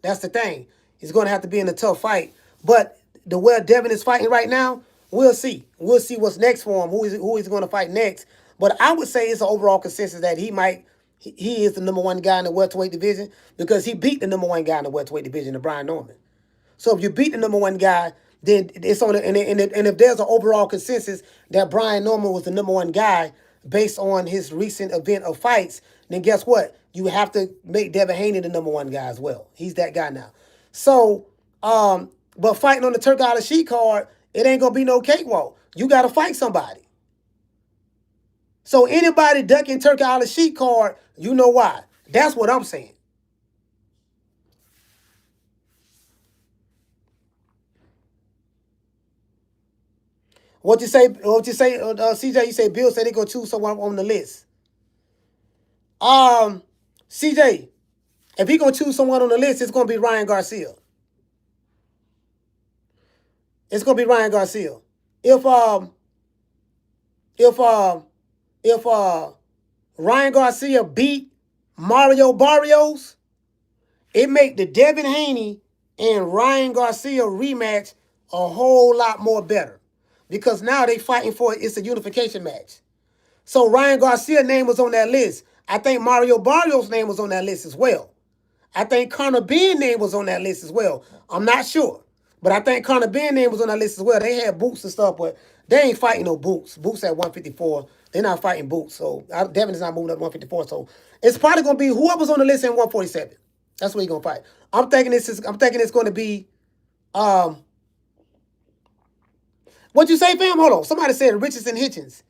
That's the thing. He's going to have to be in a tough fight. But the way Devin is fighting right now, we'll see. We'll see what's next for him, who he's going to fight next. But I would say it's an overall consensus that he is the number 1 guy in the welterweight division because he beat the number 1 guy in the welterweight division, the Brian Norman. So if you beat the number 1 guy, then it's on and if there's an overall consensus that Brian Norman was the number 1 guy based on his recent event of fights, then guess what? You have to make Devin Haney the number 1 guy as well. He's that guy now. So, but fighting on the Turki Al-Sheikh card, it ain't gonna be no cakewalk. You gotta fight somebody. So anybody ducking Turki Al-Sheikh card, you know why. That's what I'm saying. What you say, CJ? You say Bill said they gonna choose someone on the list. CJ, if he gonna choose someone on the list, it's gonna be Ryan Garcia. It's gonna be Ryan Garcia. If If Ryan Garcia beat Mario Barrios, it make the Devin Haney and Ryan Garcia rematch a whole lot more better. Because now they fighting for it. It's a unification match. So Ryan Garcia's name was on that list. I think Mario Barrios' name was on that list as well. I think Conor Ben's name was on that list as well. I'm not sure. But I think Conor Ben's name was on that list as well. They had Boots and stuff, but they ain't fighting no Boots. Boots at 154. They're not fighting Boots. So Devin is not moving up to 154. So it's probably gonna be whoever's on the list in 147. That's what he's gonna fight. I'm thinking it's gonna be what you say, fam? Hold on. Somebody said Richardson Hitchens.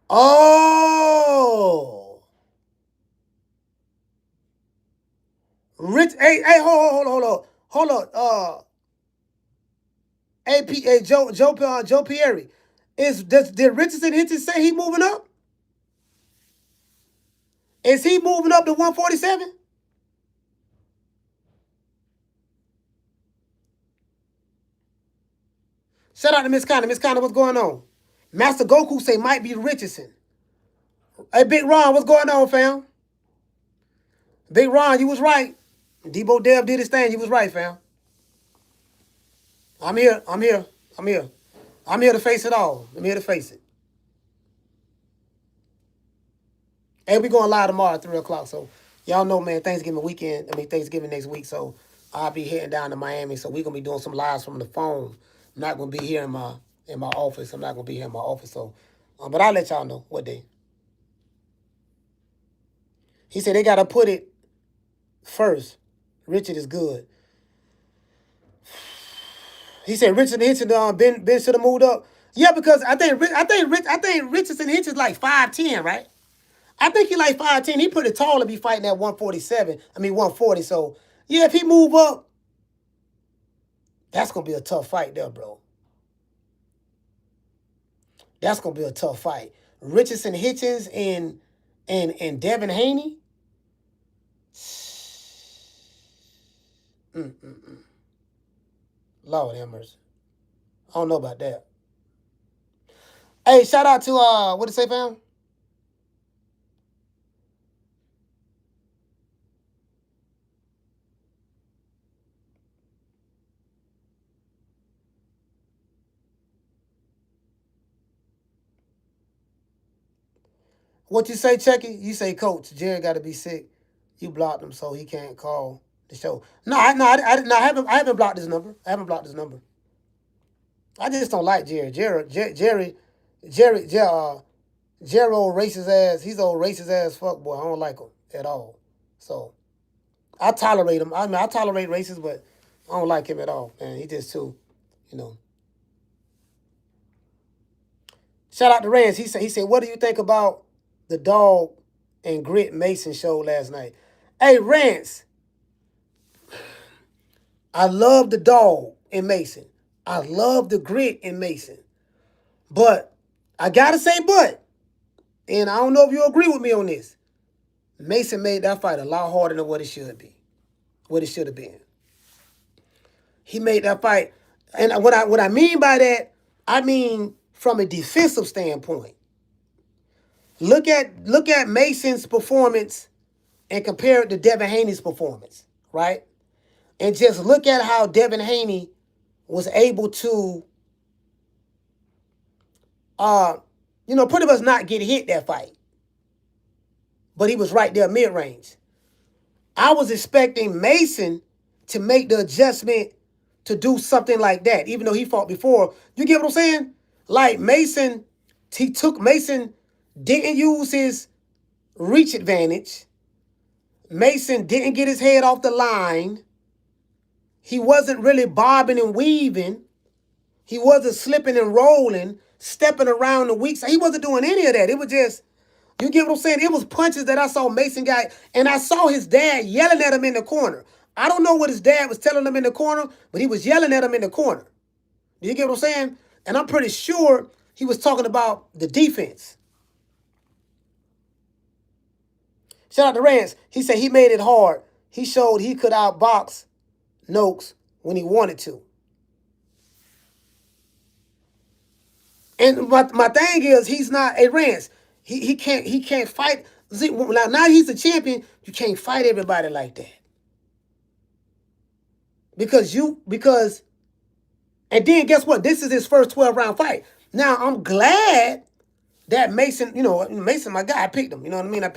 Oh. Hey, hold on. Joe Pierre. Did Richardson Hitchens say he moving up? Is he moving up to 147? Shout out to Miss Conner. Miss Conner, what's going on? Master Goku say might be Richardson. Hey, Big Ron, what's going on, fam? Big Ron, you was right. Debo Dev did his thing. You was right, fam. I'm here to face it all. I'm here to face it. Hey, we going live tomorrow at 3 o'clock. So y'all know, man, Thanksgiving next week. So I'll be heading down to Miami. So we're gonna be doing some lives from the phone. I'm not gonna be here in my office. So but I'll let y'all know what day. He said they gotta put it first. Richard is good. He said Richard Hitchens Ben should have moved up. Yeah, because I think Richardson Hitchens like 5'10", right? I think he like 5'10". He pretty tall to be fighting at 147. 140. So yeah, if he move up, that's gonna be a tough fight there, bro. That's gonna be a tough fight. Richardson Hitchens and Devin Haney. Lord have mercy. I don't know about that. Hey, shout out to what did it say, fam? What you say, Chucky? You say, Coach, Jerry got to be sick. You blocked him so he can't call the show. I haven't blocked his number. I just don't like Jerry. Jerry, old racist ass. He's old racist ass fuck boy. I don't like him at all. So I tolerate him. I tolerate racists, but I don't like him at all, man. He just too, Shout out to Rance. He said, what do you think about the Dog and Grit Mason show last night? Hey, Rance, I love the Dog in Mason. I love the Grit in Mason. But I gotta say and I don't know if you agree with me on this. Mason made that fight a lot harder than what it should be. What it should have been. He made that fight. And what I mean by that, I mean from a defensive standpoint. Look at Mason's performance and compare it to Devin Haney's performance, right? And just look at how Devin Haney was able to pretty much not get hit that fight. But he was right there mid-range. I was expecting Mason to make the adjustment to do something like that, even though he fought before. You get what I'm saying? Like Mason didn't use his reach advantage. Mason didn't get his head off the line. He wasn't really bobbing and weaving. He wasn't slipping and rolling, stepping around the weak side. He wasn't doing any of that. It was just, you get what I'm saying? It was punches that I saw Mason got, and I saw his dad yelling at him in the corner. I don't know what his dad was telling him in the corner, but he was yelling at him in the corner. Do you get what I'm saying? And I'm pretty sure he was talking about the defense. Shout out to Rance. He said he made it hard. He showed he could outbox Noakes when he wanted to. And my thing is, he's not a Rance. He can't fight. See, now he's a champion. You can't fight everybody like that because and then guess what? This is his first 12-round fight. Now I'm glad that Mason, Mason, my guy, I picked him. You know what I mean? I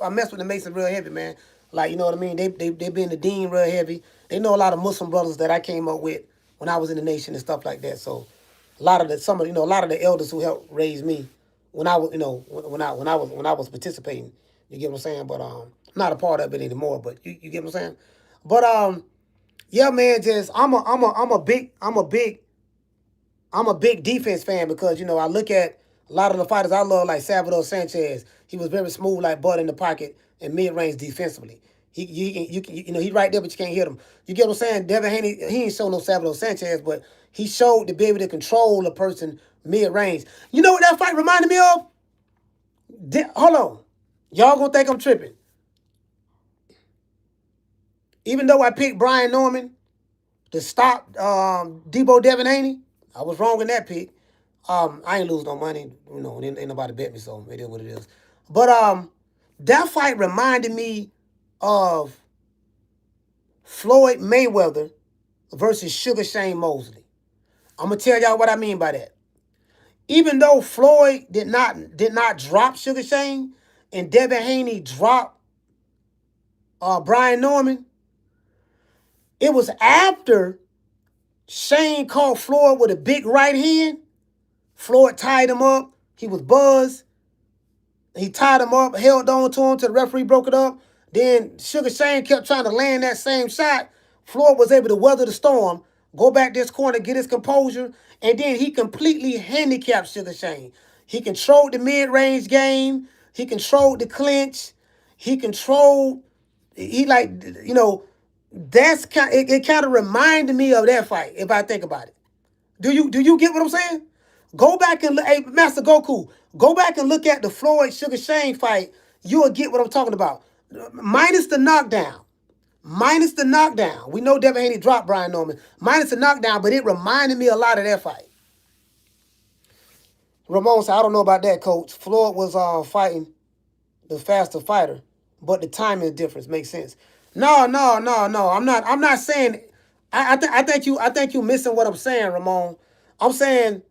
messed with the Mason real heavy, man. Like, you know what I mean? They been the dean real heavy. They know a lot of Muslim brothers that I came up with when I was in the nation and stuff like that. So a lot of a lot of the elders who helped raise me when I was, when I was participating. You get what I'm saying? But I'm not a part of it anymore. But you get what I'm saying? But yeah, man. Just I'm a big defense fan because I look at a lot of the fighters I love, like Salvador Sanchez. He was very smooth, like butt in the pocket and mid range defensively. He right there, but you can't hit him. You get what I'm saying? Devin Haney, he ain't show no Salvador Sanchez, but he showed to be able to control a person mid range. You know what that fight reminded me of? Hold on, y'all gonna think I'm tripping. Even though I picked Brian Norman to stop Debo Devin Haney, I was wrong in that pick. I ain't lose no money. Ain't nobody bet me, so it is what it is. But that fight reminded me of Floyd Mayweather versus Sugar Shane Mosley. I'm gonna tell y'all what I mean by that. Even though Floyd did not drop Sugar Shane and Devin Haney dropped Brian Norman, it was after Shane caught Floyd with a big right hand. Floyd tied him up. He was buzzed. He tied him up, held on to him till the referee broke it up. Then Sugar Shane kept trying to land that same shot. Floyd was able to weather the storm, go back this corner, get his composure, and then he completely handicapped Sugar Shane. He controlled the mid-range game. He controlled the clinch. That's it kind of reminded me of that fight, if I think about it. Do you get what I'm saying? Go back and look, hey, Master Goku, go back and look at the Floyd Sugar Shane fight. You'll get what I'm talking about. Minus the knockdown. Minus the knockdown. We know Devin Haney dropped Brian Norman. Minus the knockdown, but it reminded me a lot of that fight. Ramon said, I don't know about that, coach. Floyd was fighting the faster fighter, but the timing difference makes sense. No. I'm not saying I think you missing what I'm saying, Ramon. I'm saying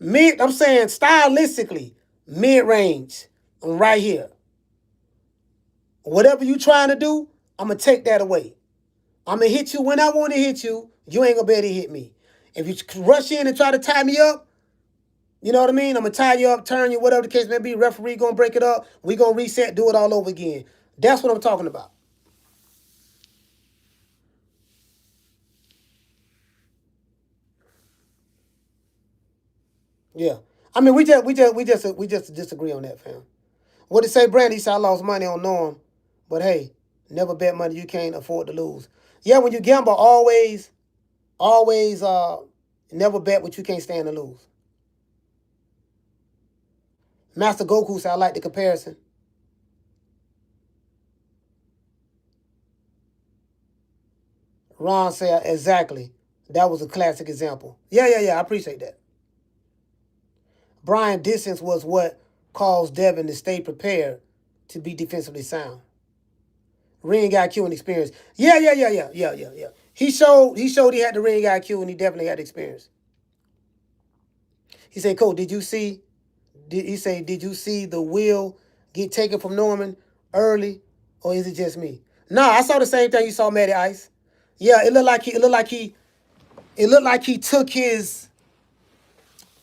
stylistically, mid-range. I'm right here. Whatever you trying to do, I'm going to take that away. I'm going to hit you when I want to hit you. You ain't going to be able to hit me. If you rush in and try to tie me up, you know what I mean? I'm going to tie you up, turn you, whatever the case may be. Referee going to break it up. We going to reset, do it all over again. That's what I'm talking about. Yeah. I mean, we just disagree on that, fam. What did say, Brandy? He said, I lost money on Norm. But hey, never bet money you can't afford to lose. Yeah, when you gamble, always never bet what you can't stand to lose. Master Goku said, I like the comparison. Ron said, exactly. That was a classic example. Yeah. I appreciate that. Brian distance was what caused Devin to stay prepared to be defensively sound. Ring IQ and experience. Yeah. He showed he had the ring IQ and he definitely had experience. He said, Coach, did you see the wheel get taken from Norman early, or is it just me? No, I saw the same thing you saw Matty Ice. Yeah, it looked like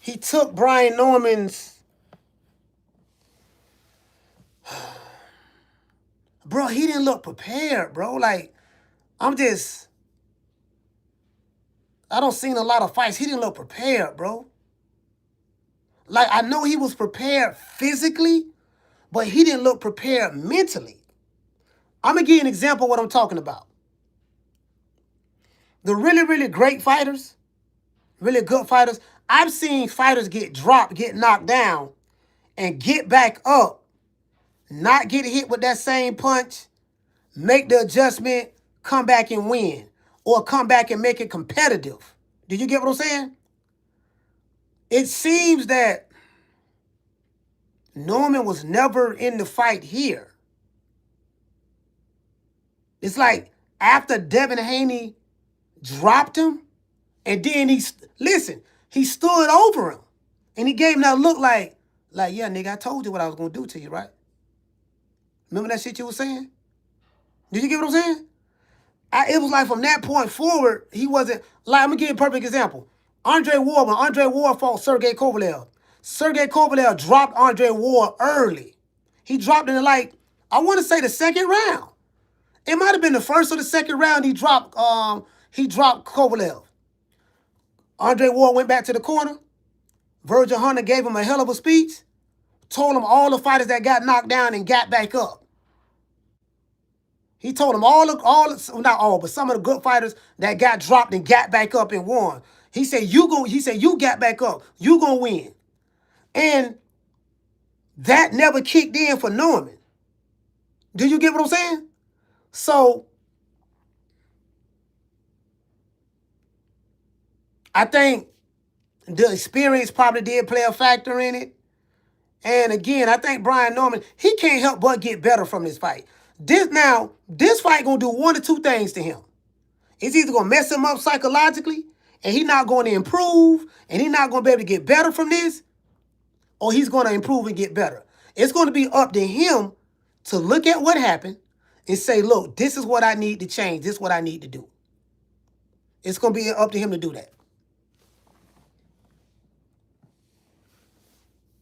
he took Brian Norman's. Bro, he didn't look prepared, bro. Like, I don't seen a lot of fights. He didn't look prepared, bro. Like, I know he was prepared physically, but he didn't look prepared mentally. I'm going to give you an example of what I'm talking about. The really, really great fighters, really good fighters, I've seen fighters get dropped, get knocked down, and get back up, not get hit with that same punch, make the adjustment, come back and win, or come back and make it competitive. Do you get what I'm saying? It seems that Norman was never in the fight here. It's like after Devin Haney dropped him, and then he stood over him, and he gave him that look like, yeah, nigga, I told you what I was gonna do to you, right? Remember that shit you was saying? Did you get what I'm saying? It was like from that point forward, he wasn't like. I'm gonna give you a perfect example. When Andre Ward fought Sergey Kovalev, Sergey Kovalev dropped Andre Ward early. He dropped in like, I want to say the second round. It might have been the first or the second round. He dropped Kovalev. Andre Ward went back to the corner. Virgil Hunter gave him a hell of a speech. Told him all the fighters that got knocked down and got back up. He told him not all, but some of the good fighters that got dropped and got back up and won. He said, you got back up. You gonna win. And that never kicked in for Norman. Do you get what I'm saying? So I think the experience probably did play a factor in it. And again, I think Brian Norman, he can't help but get better from this fight. This fight gonna do one or two things to him. It's either gonna mess him up psychologically, and he's not going to improve, and he's not gonna be able to get better from this, or he's gonna improve and get better. It's gonna be up to him to look at what happened and say, look, this is what I need to change. This is what I need to do. It's gonna be up to him to do that.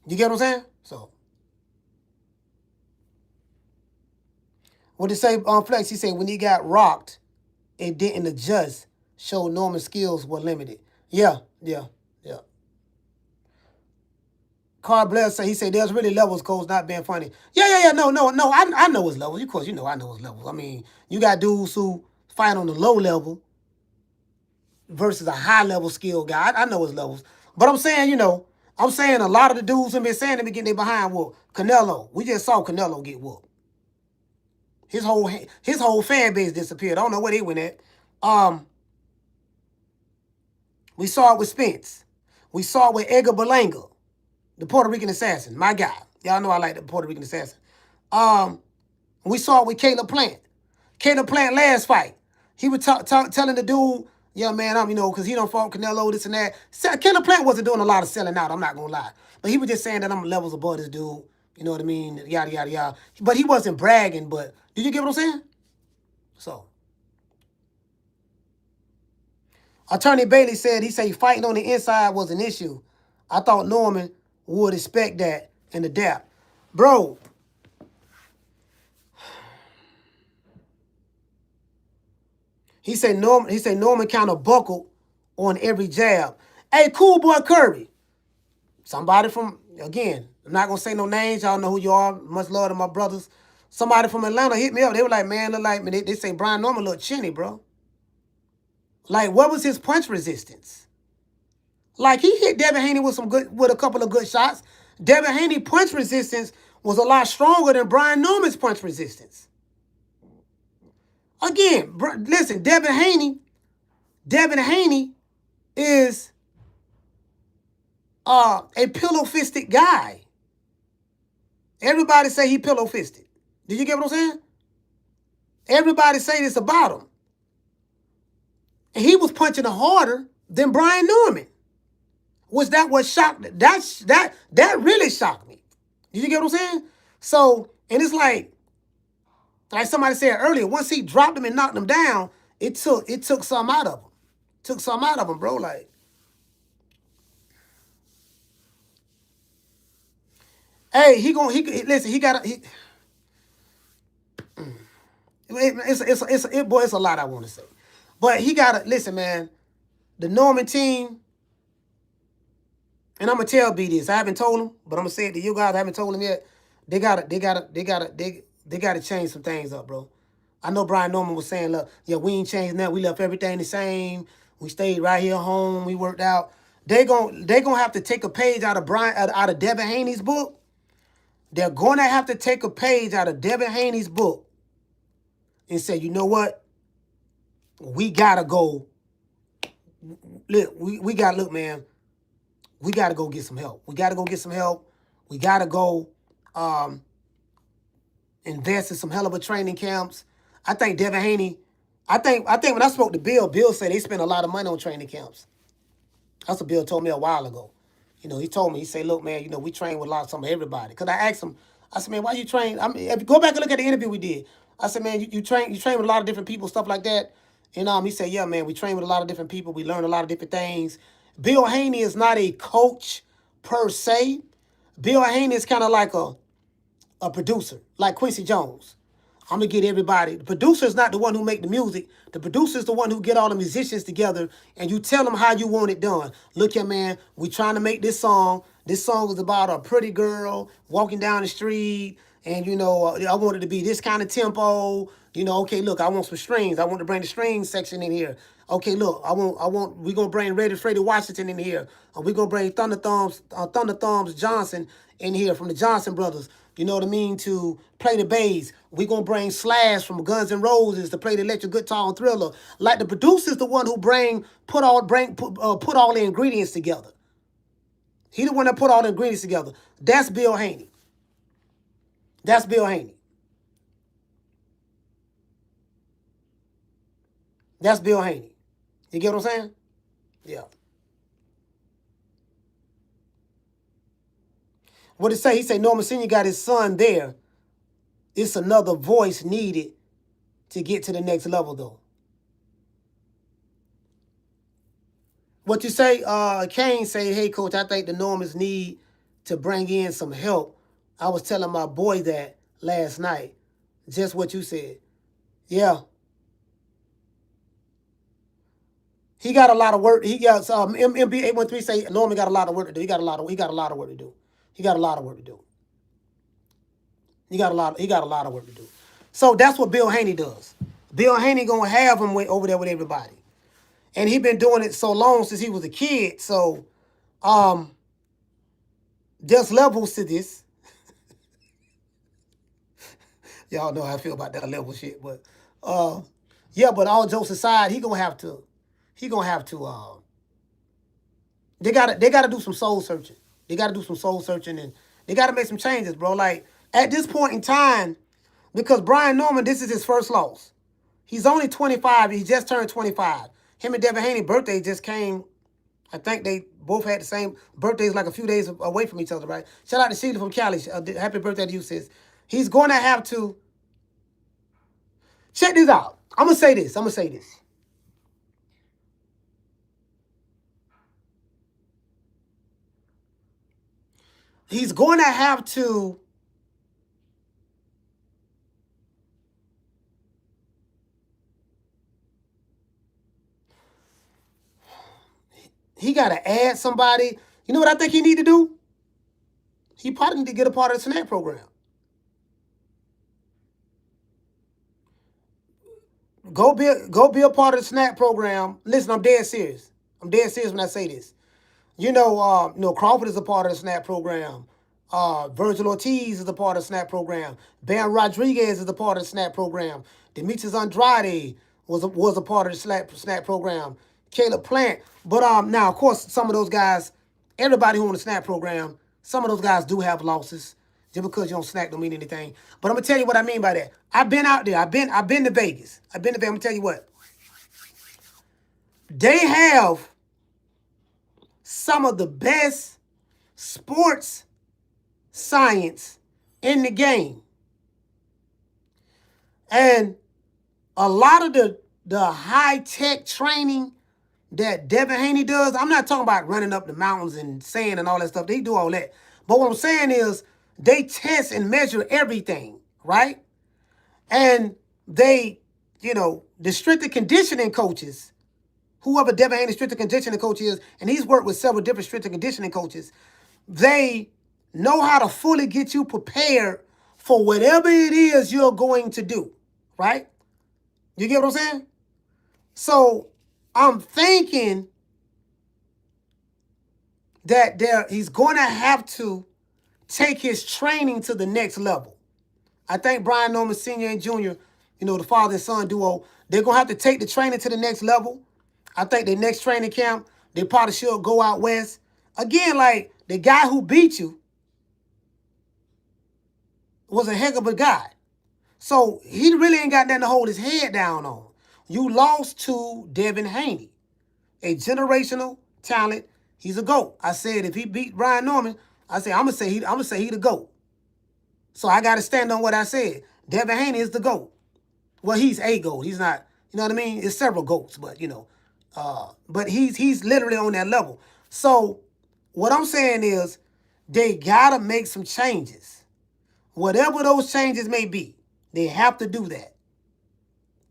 You get what I'm saying? So, what did he say on Flex? He said when he got rocked, it didn't adjust, showed Norman's skills were limited. Yeah. Carl Blair said, he said, there's really levels, Coach, not being funny. Yeah. No. I know his levels. Of course, I know his levels. I mean, you got dudes who fight on the low level versus a high level skill guy. I know his levels. But I'm saying, I'm saying a lot of the dudes have been saying they be getting their behind whooped. Canelo, we just saw Canelo get whooped. His whole fan base disappeared. I don't know where they went at. We saw it with Spence. We saw it with Edgar Berlanga, the Puerto Rican assassin, my guy. Y'all know I like the Puerto Rican assassin. We saw it with Caleb Plant. Caleb Plant last fight, he was telling the dude, yeah, man, because he don't fought Canelo, this and that. Caleb Plant wasn't doing a lot of selling out, I'm not going to lie. But he was just saying that I'm levels above this dude. You know what I mean? Yada, yada, yada. But he wasn't bragging, but did you get what I'm saying? So. Attorney Bailey said, fighting on the inside was an issue. I thought Norman would expect that and adapt. Bro. He said Norman kind of buckled on every jab. Hey, cool boy Kirby. Somebody from, again, I'm not going to say no names. Y'all know who you are. Much love to my brothers. Somebody from Atlanta hit me up. They were like, man, they say Brian Norman look chinny, bro. Like, what was his punch resistance? Like, he hit Devin Haney with a couple of good shots. Devin Haney punch resistance was a lot stronger than Brian Norman's punch resistance. Again, listen, Devin Haney is a pillow-fisted guy. Everybody say he pillow-fisted. Did you get what I'm saying? Everybody say this about him. And he was punching harder than Brian Norman. That shocked? That really shocked me. Did you get what I'm saying? So, and it's like somebody said earlier, once he dropped him and knocked him down, it took something out of him. Took something out of him, bro. Like, hey, it's a lot I want to say. But he gotta listen, man. The Norman team, and I'm gonna tell B this. I haven't told him, but I'm gonna say it to you guys. I haven't told him yet. They gotta change some things up, bro. I know Brian Norman was saying, look, yeah, we ain't changed nothing. We left everything the same. We stayed right here home. We worked out. They gonna have to take a page out of Devin Haney's book. They're gonna have to take a page out of Devin Haney's book and say, you know what? We gotta go. Look, we gotta look, man. we got to go get some help. We got to go get some help. We got to go invest in some hell of a training camps. I think Devin Haney, I think when I spoke to Bill said they spent a lot of money on training camps. That's what Bill told me a while ago. He told me, he said, look, man, we train with some of everybody. Because I asked him, I said, man, why you train? I mean, if you go back and look at the interview we did. I said, man, you train with a lot of different people, stuff like that. And he said, yeah, man, we train with a lot of different people. We learn a lot of different things. Bill Haney is not a coach per se. Bill Haney is kind of like a producer, like Quincy Jones. I'm going to get everybody. The producer is not the one who make the music. The producer is the one who get all the musicians together and you tell them how you want it done. Look here, man, we trying to make this song. This song is about a pretty girl walking down the street and, I want it to be this kind of tempo. Okay, look, I want some strings. I want to bring the strings section in here. Okay, look, we're going to bring Freddie Washington in here. We're going to bring Thunder Thumbs Johnson in here from the Johnson Brothers. You know what I mean? To play the bass. We're going to bring Slash from Guns N' Roses to play the electric guitar on Thriller. Like the producer's the one who put all the ingredients together. He the one that put all the ingredients together. That's Bill Haney. That's Bill Haney. That's Bill Haney. You get what I'm saying? Yeah. What it say? He say Norman Sr. got his son there. It's another voice needed to get to the next level, though. What you say? Kane say, hey, coach, I think the Normans need to bring in some help. I was telling my boy that last night. Just what you said. Yeah. He got a lot of work. He got MB813 say Norman got a lot of work to do. He got a lot of work to do. He got a lot of work to do. He got a lot of work to do. So that's what Bill Haney does. Bill Haney gonna have him over there with everybody. And he been doing it so long since he was a kid. So there's levels to this. Y'all know how I feel about that level shit. But yeah, but all jokes aside, he gonna have to they gotta do some soul searching. They gotta do some soul searching and they gotta make some changes, bro. Like at this point in time, because Brian Norman, this is his first loss. He's only 25. He just turned 25. Him and Devin Haney birthday just came. I think they both had the same birthdays, like a few days away from each other, right? Shout out to Sheila from Cali. Happy birthday to you, sis. He's going to have to check this out. I'm gonna say this. He's going to have to he got to add somebody. You know what I think he need to do? He probably need to get a part of the snack program. Go be a part of the snack program. Listen, I'm dead serious. I'm dead serious when I say this. Crawford is a part of the SNAP program. Virgil Ortiz is a part of the SNAP program. Bam Rodriguez is a part of the SNAP program. Demetrius Andrade was a part of the SNAP program. Caleb Plant. But now, of course, some of those guys, everybody who on the SNAP program, some of those guys do have losses. Just because you don't snack don't mean anything. But I'm gonna tell you what I mean by that. I've been out there. I've been to Vegas. I'm gonna tell you what. They have some of the best sports science in the game. And a lot of the high-tech training that Devin Haney does, I'm not talking about running up the mountains and sand and all that stuff. They do all that. But what I'm saying is they test and measure everything, right? And they, the strength and conditioning coaches, whoever Devin Haney's strength and conditioning coach is, and he's worked with several different strength and conditioning coaches, they know how to fully get you prepared for whatever it is you're going to do, right? You get what I'm saying? So I'm thinking that he's going to have to take his training to the next level. I think Brian Norman Sr. and Jr., the father and son duo, they're going to have to take the training to the next level. I think their next training camp, they probably should go out west. Again, like the guy who beat you was a heck of a guy. So he really ain't got nothing to hold his head down on. You lost to Devin Haney, a generational talent. He's a GOAT. I said if he beat Brian Norman, I said I'm gonna say he the GOAT. So I gotta stand on what I said. Devin Haney is the GOAT. Well, he's a GOAT. He's not, you know what I mean? It's several GOATs, but you know, but he's literally on that level. So what I'm saying is they gotta make some changes. Whatever those changes may be, they have to do that.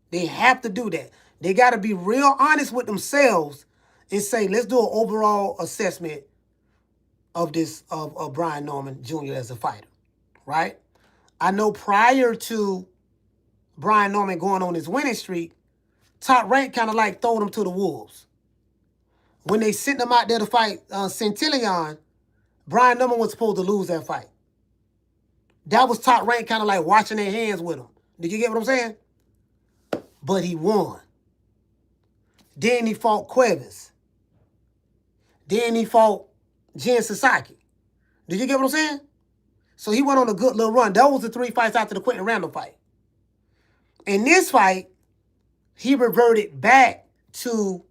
They have to do that. They got to be real honest with themselves and say, let's do an overall assessment of this, of Brian Norman Jr. as a fighter, right? I know prior to Brian Norman going on his winning streak, Top Rank kind of like throwed him to the wolves. When they sent him out there to fight Centillion, Brian Norman was supposed to lose that fight. That was Top Rank kind of like washing their hands with him. Did you get what I'm saying? But he won. Then he fought Cuevas. Then he fought Jen Sasaki. Did you get what I'm saying? So he went on a good little run. That was the 3 fights after the Quentin Randall fight. In this fight, he reverted back to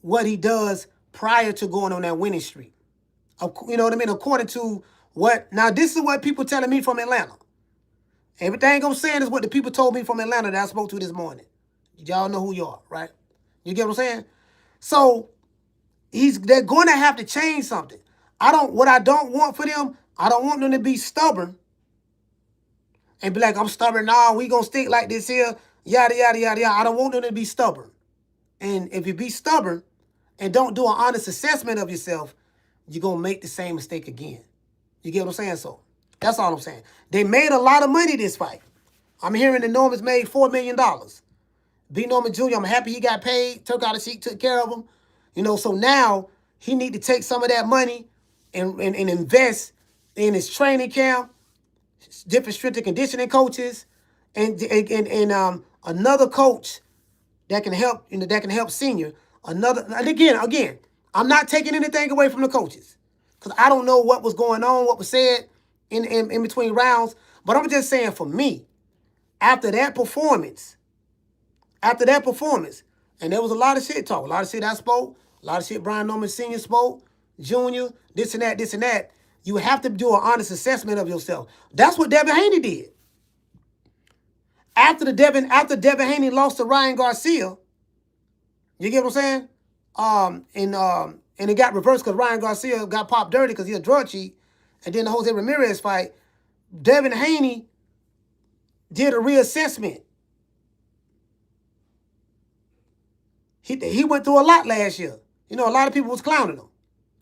what he does prior to going on that winning streak. You know what I mean? According to what... Now, this is what people telling me from Atlanta. Everything I'm saying is what the people told me from Atlanta that I spoke to this morning. Y'all know who you are, right? You get what I'm saying? So they're going to have to change something. What I don't want for them, I don't want them to be stubborn and be like, I'm stubborn. Nah, we going to stick like this here. Yada, yada, yada, yada. I don't want them to be stubborn. And if you be stubborn and don't do an honest assessment of yourself, you're going to make the same mistake again. You get what I'm saying? So that's all I'm saying. They made a lot of money this fight. I'm hearing that Norman's made $4 million. B. Norman Jr., I'm happy he got paid, took out a seat, took care of him. You know, so now he need to take some of that money and invest in his training camp, different strength and conditioning coaches, and another coach that can help, you know, that can help senior. And again, I'm not taking anything away from the coaches because I don't know what was going on, what was said in between rounds. But I'm just saying for me, after that performance, and there was a lot of shit talk, a lot of shit I spoke, a lot of shit Brian Norman Sr. spoke, Junior, this and that. You have to do an honest assessment of yourself. That's what Devin Haney did. After Devin Haney lost to Ryan Garcia, you get what I'm saying? And it got reversed because Ryan Garcia got popped dirty because he's a drug cheat. And then the Jose Ramirez fight, Devin Haney did a reassessment. He went through a lot last year. You know, a lot of people was clowning him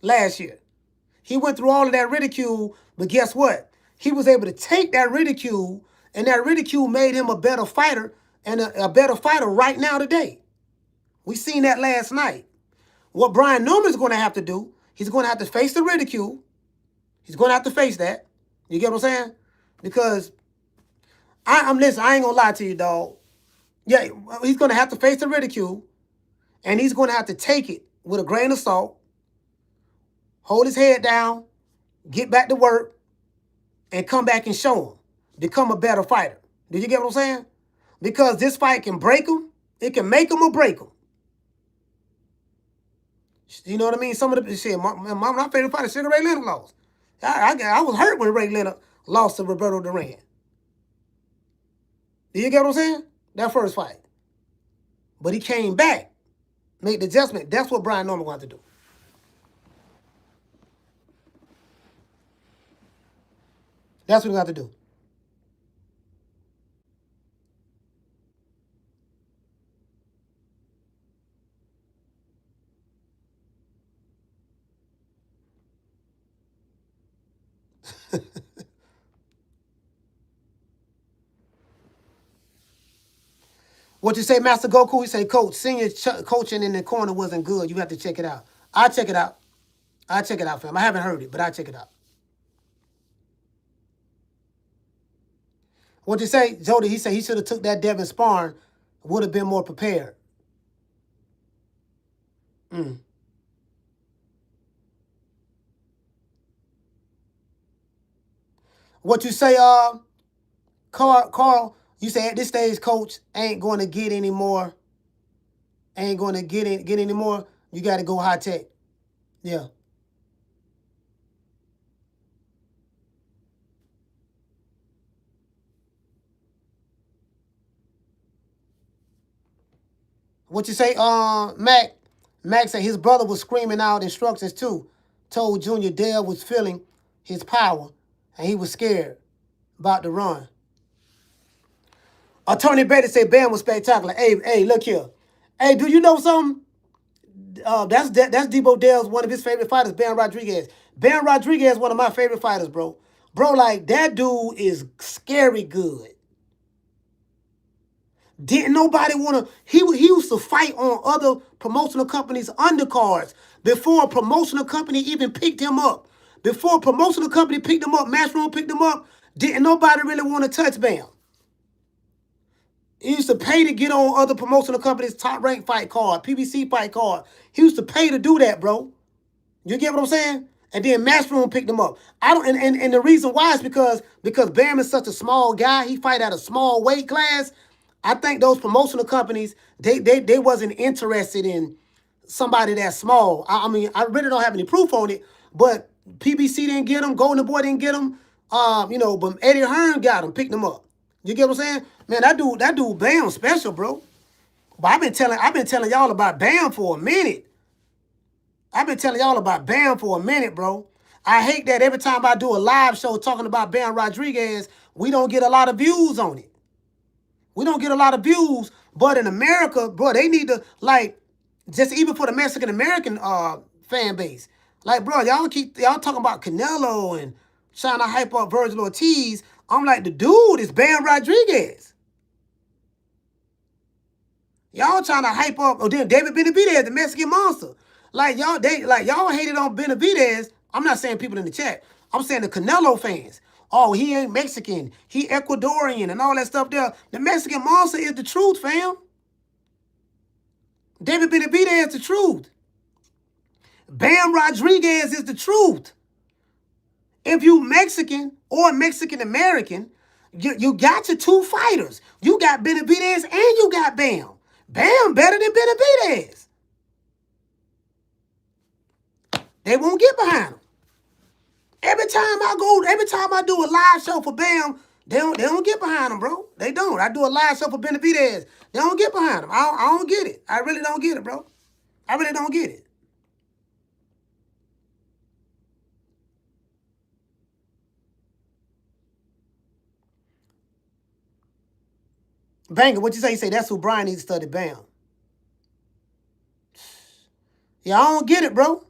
last year. He went through all of that ridicule, but guess what? He was able to take that ridicule, and that ridicule made him a better fighter and a better fighter right now today. We seen that last night. What Brian Norman's going to have to do, he's going to have to face the ridicule. He's going to have to face that. You get what I'm saying? Because listen, I ain't going to lie to you, dog. Yeah, he's going to have to face the ridicule, and he's going to have to take it with a grain of salt, hold his head down, get back to work, and come back and show him. Become a better fighter. Do you get what I'm saying? Because this fight can break him. It can make him or break him. You know what I mean? Some of the shit, my favorite fighter, Sugar Ray Leonard lost. I was hurt when Ray Leonard lost to Roberto Duran. Do you get what I'm saying? That first fight. But he came back, made the adjustment. That's what Brian Norman wanted to do. That's what he got to do. What you say, Master Goku? He say, Coach, senior coaching in the corner wasn't good. You have to check it out. I'll check it out. I'll check it out, fam. I haven't heard it, but I'll check it out. What you say, Jody? He said he should have took that Devin sparring. Would have been more prepared. What you say, Carl, you say at this stage, coach ain't going to get any more. Ain't going to get any more. You got to go high tech. Yeah. What you say, Mac? Mac said his brother was screaming out instructions too. Told Junior Dale was feeling his power and he was scared about to run. Attorney Betty said Bam was spectacular. Hey, look here. Hey, do you know something? That's Debo Dale's one of his favorite fighters, Bam Rodriguez. Bam Rodriguez is one of my favorite fighters, bro. Bro, like that dude is scary good. Didn't nobody want to... He used to fight on other promotional companies' undercards before a promotional company even picked him up. Before a promotional company picked him up, Matchroom picked him up, didn't nobody really want to touch Bam. He used to pay to get on other promotional companies' top-ranked fight card, PBC fight card. He used to pay to do that, bro. You get what I'm saying? And then Matchroom picked him up. I don't, and the reason why is because Bam is such a small guy. He fight at a small weight class. I think those promotional companies, they wasn't interested in somebody that small. I mean, I really don't have any proof on it, but PBC didn't get him. Golden Boy didn't get him. But Eddie Hearn got him, picked him up. You get what I'm saying? Man, that dude Bam special, bro. But I've been telling y'all about Bam for a minute. Bro. I hate that every time I do a live show talking about Bam Rodriguez, we don't get a lot of views on it. We don't get a lot of views, but in America, bro, they need to, like, just even for the Mexican American fan base. Like, bro, y'all talking about Canelo and trying to hype up Virgil Ortiz. I'm like, the dude is Bam Rodriguez. Y'all trying to hype up, then David Benavidez, the Mexican monster. Like y'all hated on Benavidez. I'm not saying people in the chat. I'm saying the Canelo fans. Oh, he ain't Mexican. He Ecuadorian and all that stuff there. The Mexican monster is the truth, fam. David Benavidez is the truth. Bam Rodriguez is the truth. If you Mexican or Mexican American, you got your two fighters. You got Benavidez and you got Bam. Bam better than Benavidez. They won't get behind him. Every time I do a live show for Bam, they don't get behind him, bro. They don't. I do a live show for Benavidez. They don't get behind him. I don't get it. I really don't get it, bro. I really don't get it. Banger, what you say? You say that's who Brian needs to study, Bam. Yeah, I don't get it, bro.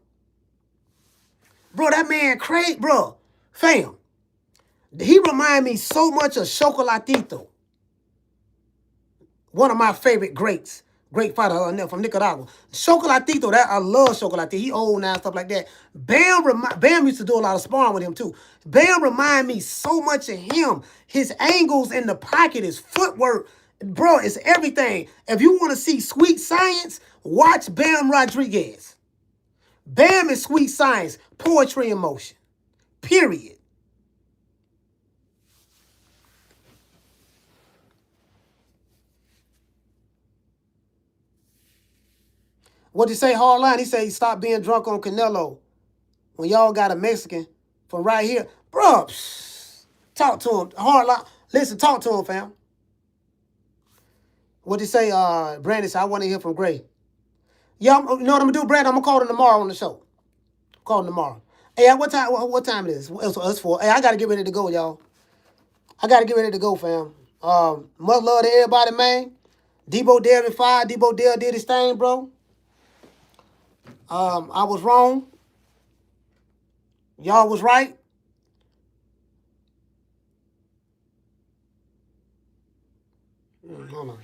Bro, that man crazy, bro. Fam. He remind me so much of Chocolatito. One of my favorite greats. Great fighter from Nicaragua. Chocolatito, that I love Chocolatito. He old now, stuff like that. Bam used to do a lot of sparring with him too. Bam remind me so much of him. His angles in the pocket, his footwork. Bro, it's everything. If you want to see sweet science, watch Bam Rodriguez. Bam is sweet science, poetry in motion. Period. What'd you say, Hardline? He said he stopped being drunk on Canelo when y'all got a Mexican from right here. Bro, talk to him. Hardline. Listen, talk to him, fam. What'd you say, Brandon said, I want to hear from Gray. Yeah, you know what I'm going to do, Brandon? I'm going to call him tomorrow on the show. Call him tomorrow. Hey, what time it is? It's 4. Hey, I got to get ready to go, y'all. I got to get ready to go, fam. Much love to everybody, man. Debo Dale been fired. Debo Dale did his thing, bro. I was wrong. Y'all was right. Hold on.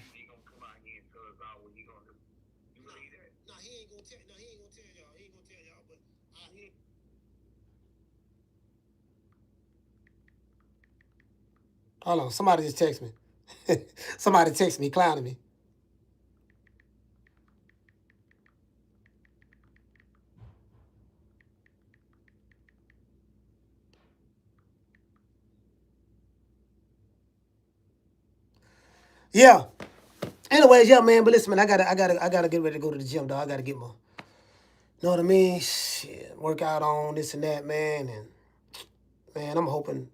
Hold on. Somebody just text me. Somebody text me, clowning me. Yeah. Anyways, yeah, man. But listen, man, I gotta get ready to go to the gym, dog. I gotta get my, know what I mean? Shit, work out on this and that, man. And man, I'm hoping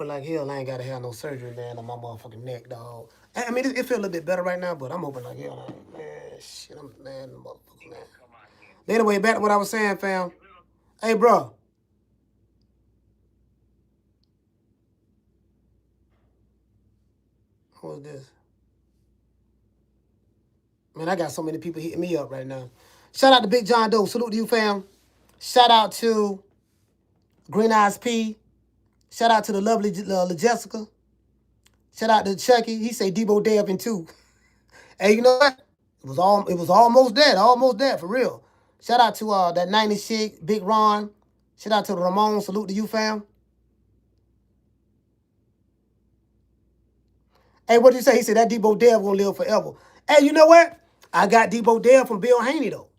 like hell I ain't gotta have no surgery, man, on my motherfucking neck, dog. I mean, it feel a little bit better right now, but I'm hoping like hell, man. Shit, I'm man, motherfucker, man. Anyway, back to what I was saying, fam. Hey, bro. What was this? Man, I got so many people hitting me up right now. Shout out to Big John Doe. Salute to you, fam. Shout out to Green Eyes P. Shout out to the lovely Jessica. Shout out to Chucky. He say Debo Dev in two. Hey, you know what? It was almost that, for real. Shout out to that 96 Big Ron. Shout out to Ramon. Salute to you, fam. Hey, what did you say? He said that Debo Dev gonna live forever. Hey, you know what? I got Debo Dev from Bill Haney though.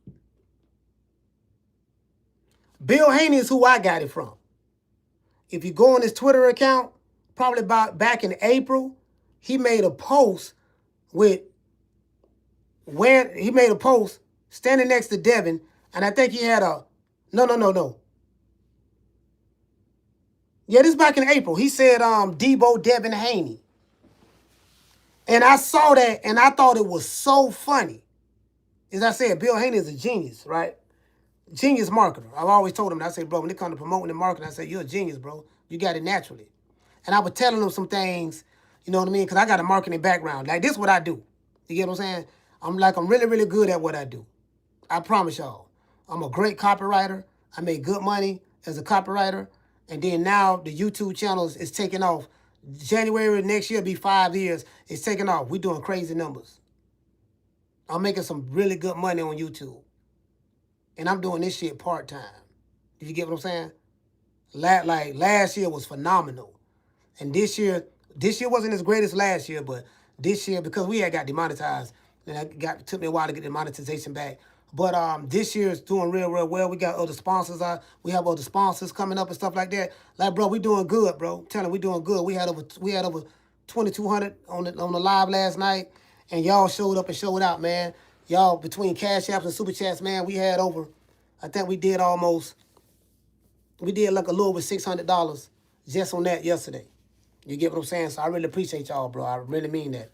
Bill Haney is who I got it from. If you go on his Twitter account, probably about back in April, he made a post with he made a post standing next to Devin, and I think he had a no. Yeah, this back in April. He said Debo Devin Haney. And I saw that and I thought it was so funny. As I said, Bill Haney is a genius, right? Genius marketer. I've always told him, I say, bro, when it comes to promoting and marketing, I say, you're a genius, bro. You got it naturally. And I was telling him some things, you know what I mean? Because I got a marketing background. Like, this is what I do. You get what I'm saying? I'm really, really good at what I do. I promise y'all. I'm a great copywriter. I make good money as a copywriter. And then now the YouTube channel is taking off. January next year, be 5 years. It's taking off. We're doing crazy numbers. I'm making some really good money on YouTube. And I'm doing this shit part-time. Do you get what I'm saying? Like last year was phenomenal. And this year wasn't as great as last year, but this year, because we had got demonetized, and it took me a while to get the monetization back. But this year is doing real, real well. We got other sponsors. We have other sponsors coming up and stuff like that. Like, bro, we doing good, bro. I'm telling you, we doing good. We had over 2,200 on the live last night, and y'all showed up and showed out, man. Y'all, between Cash Apps and Super Chats, man, we had over, I think we did like a little over $600 just on that yesterday. You get what I'm saying? So I really appreciate y'all, bro. I really mean that.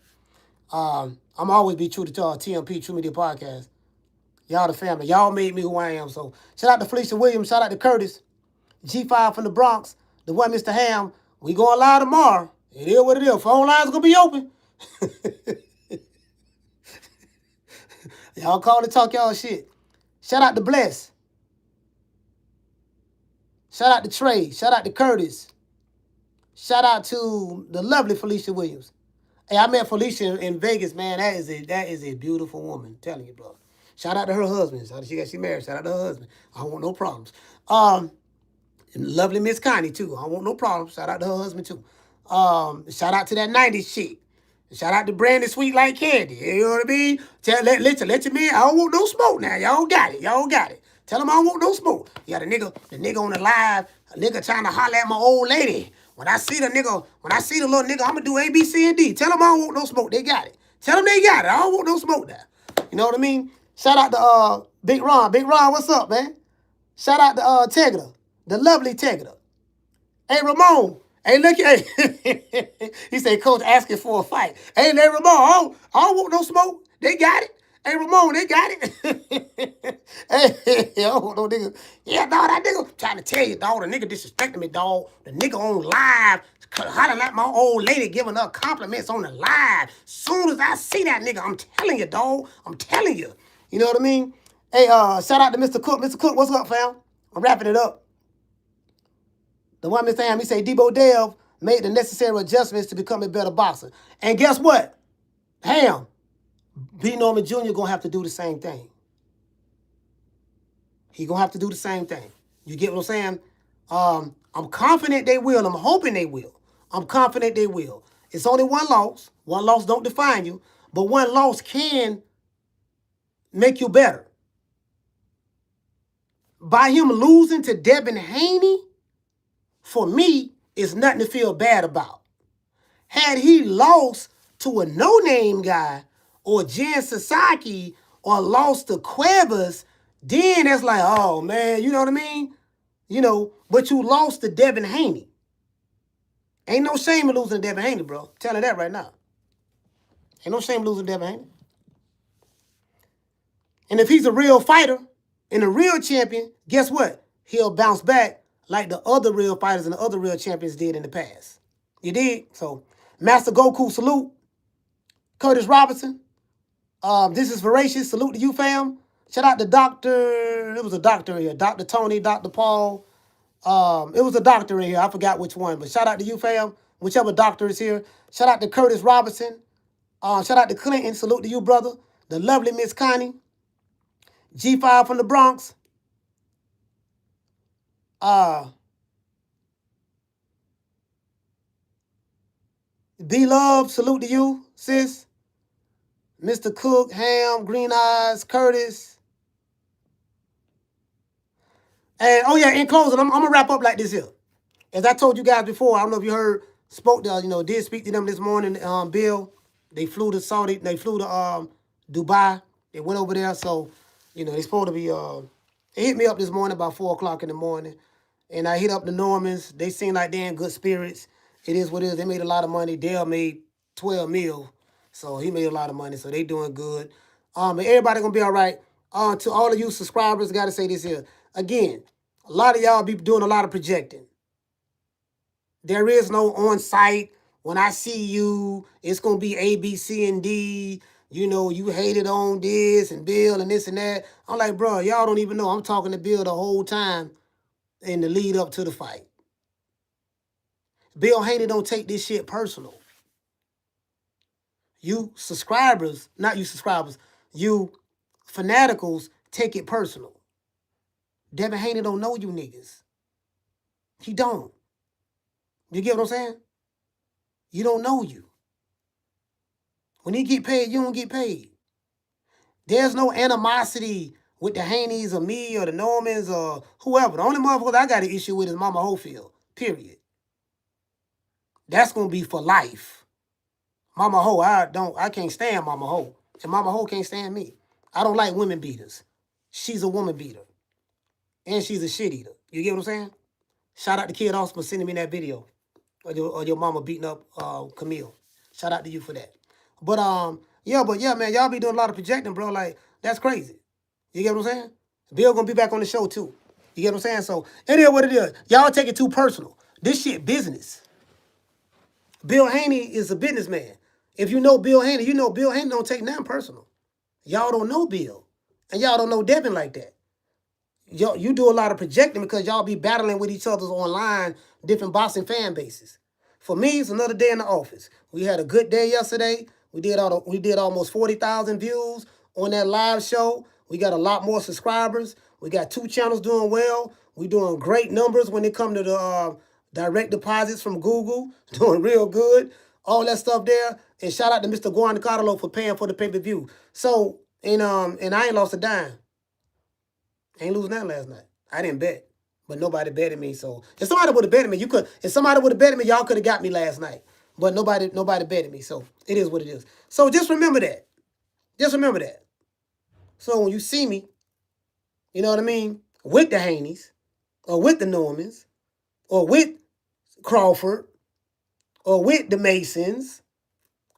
I'm always be true to y'all, TMP, True Media Podcast. Y'all the family. Y'all made me who I am. So shout out to Felicia Williams. Shout out to Curtis. G5 from the Bronx. The one, Mr. Ham. We going live tomorrow. It is what it is. Phone lines going to be open. Y'all call to talk y'all shit. Shout out to Bless. Shout out to Trey. Shout out to Curtis. Shout out to the lovely Felicia Williams. Hey, I met Felicia in Vegas, man. That is a beautiful woman. I'm telling you, bro. Shout out to her husband. Shout out she married. Shout out to her husband. I don't want no problems. And lovely Miss Connie, too. I don't want no problems. Shout out to her husband, too. Shout out to that 90s chick. Shout out to Brandon Sweet Like Candy. You know what I mean? Let your man, I don't want no smoke now. Y'all got it. Tell him I don't want no smoke. Yeah, the nigga on the live, a nigga trying to holler at my old lady. When I see the little nigga, I'm gonna do A, B, C, and D. Tell them I don't want no smoke. They got it. Tell them they got it. I don't want no smoke now. You know what I mean? Shout out to Big Ron. Big Ron, what's up, man? Shout out to Tegra, the lovely Tegra. Hey, Ramon. Hey, look, hey. He said, Coach asking for a fight. Hey, Ramon, I don't want no smoke. They got it. Hey, Ramon, they got it. Hey, I don't want no nigga. Yeah, dog, that nigga, trying to tell you, dog, the nigga disrespecting me, dog. The nigga on live, hollering at my old lady, giving her compliments on the live. Soon as I see that nigga, I'm telling you, dog. I'm telling you. You know what I mean? Hey, shout out to Mr. Cook. Mr. Cook, what's up, fam? I'm wrapping it up. The one Mr. Ham, he say Debo Dev made the necessary adjustments to become a better boxer. And guess what? Ham, B. Norman Jr. gonna have to do the same thing. He gonna have to do the same thing. You get what I'm saying? I'm confident they will. I'm hoping they will. I'm confident they will. It's only one loss. One loss don't define you, but one loss can make you better. By him losing to Devin Haney, for me, it's nothing to feel bad about. Had he lost to a no-name guy or Jen Sasaki or lost to Cuevas, then it's like, oh, man, you know what I mean? You know, but you lost to Devin Haney. Ain't no shame in losing to Devin Haney, bro. I'm telling you that right now. Ain't no shame in losing to Devin Haney. And if he's a real fighter and a real champion, guess what? He'll bounce back like the other real fighters and the other real champions did in the past. You dig? So, Master Goku, salute. Curtis Robinson. This is Voracious. Salute to you, fam. Shout out to Dr. It was a doctor in here. Dr. Tony, Dr. Paul. It was a doctor in here. I forgot which one. But shout out to you, fam. Whichever doctor is here. Shout out to Curtis Robinson. Shout out to Clinton. Salute to you, brother. The lovely Miss Connie. G5 from the Bronx. B-Love. Salute to you, sis. Mr. Cook, Ham, Green Eyes, Curtis. And, oh, yeah, in closing, I'm going to wrap up like this here. As I told you guys before, I don't know if you heard, did speak to them this morning, Bill. They flew to Saudi, they flew to Dubai. They went over there, so, they supposed to be, they hit me up this morning about 4 o'clock in the morning. And I hit up the Normans. They seem like they're in good spirits. It is what it is. They made a lot of money. Dale made 12 mil. So he made a lot of money. So they doing good. And everybody gonna be all right. To all of you subscribers, I gotta say this here. Again, a lot of y'all be doing a lot of projecting. There is no on-site. When I see you, it's gonna be A, B, C, and D. You hated on this and Bill and this and that. I'm like, bro, y'all don't even know. I'm talking to Bill the whole time in the lead up to the fight. Bill Haney don't take this shit personal. You subscribers, not you subscribers, you fanaticals take it personal. Devin Haney don't know you niggas. He don't. You get what I'm saying? You don't know you. When he get paid, you don't get paid. There's no animosity with the Haneys or me or the Normans or whoever. The only motherfucker I got an issue with is Mama Hofield, period. That's going to be for life. Mama Ho, I can't stand Mama Ho. And Mama Ho can't stand me. I don't like women beaters. She's a woman beater. And she's a shit eater. You get what I'm saying? Shout out to Kid Austin for sending me that video. Or your mama beating up Camille. Shout out to you for that. But yeah, man, y'all be doing a lot of projecting, bro. Like, that's crazy. You get what I'm saying? Bill gonna be back on the show too. You get what I'm saying? So it is what it is. Y'all take it too personal. This shit business. Bill Haney is a businessman. If you know Bill Haney, you know Bill Haney don't take nothing personal. Y'all don't know Bill. And y'all don't know Devin like that. You do a lot of projecting because y'all be battling with each other online, different boxing fan bases. For me, it's another day in the office. We had a good day yesterday. We did almost 40,000 views on that live show. We got a lot more subscribers. We got 2 channels doing well. We doing great numbers when it come to the direct deposits from Google. Doing real good. All that stuff there. And shout out to Mr. Juan Carlo for paying for the pay-per-view. So, and I ain't lost a dime. I ain't losing that last night. I didn't bet. But nobody betted me. So if somebody would have betted me, if somebody would have betted me, y'all could have got me last night. But nobody betted me. So it is what it is. So just remember that. Just remember that. So when you see me, you know what I mean, with the Haneys, or with the Normans, or with Crawford, or with the Masons,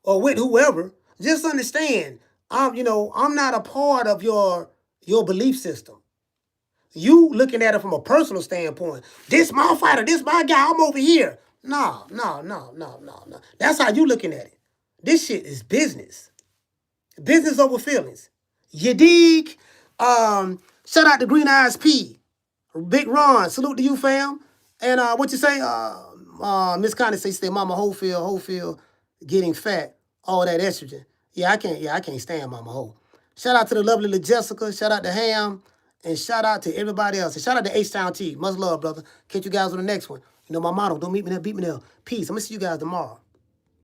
or with whoever, just understand, I'm not a part of your belief system. You looking at it from a personal standpoint. This my fighter, this my guy, I'm over here. No. That's how you looking at it. This shit is business. Business over feelings. You dig? Shout out to Green Eyes P. Big Ron, salute to you, fam. And what you say? Miss Connie say Mama Hofield getting fat, all that estrogen. Yeah, I can't stand Mama Ho. Shout out to the lovely La Jessica. Shout out to Ham. And shout out to everybody else. And shout out to H-Town T. Much love, brother. Catch you guys on the next one. You know my motto, don't meet me there, beat me there. Peace. I'm going to see you guys tomorrow.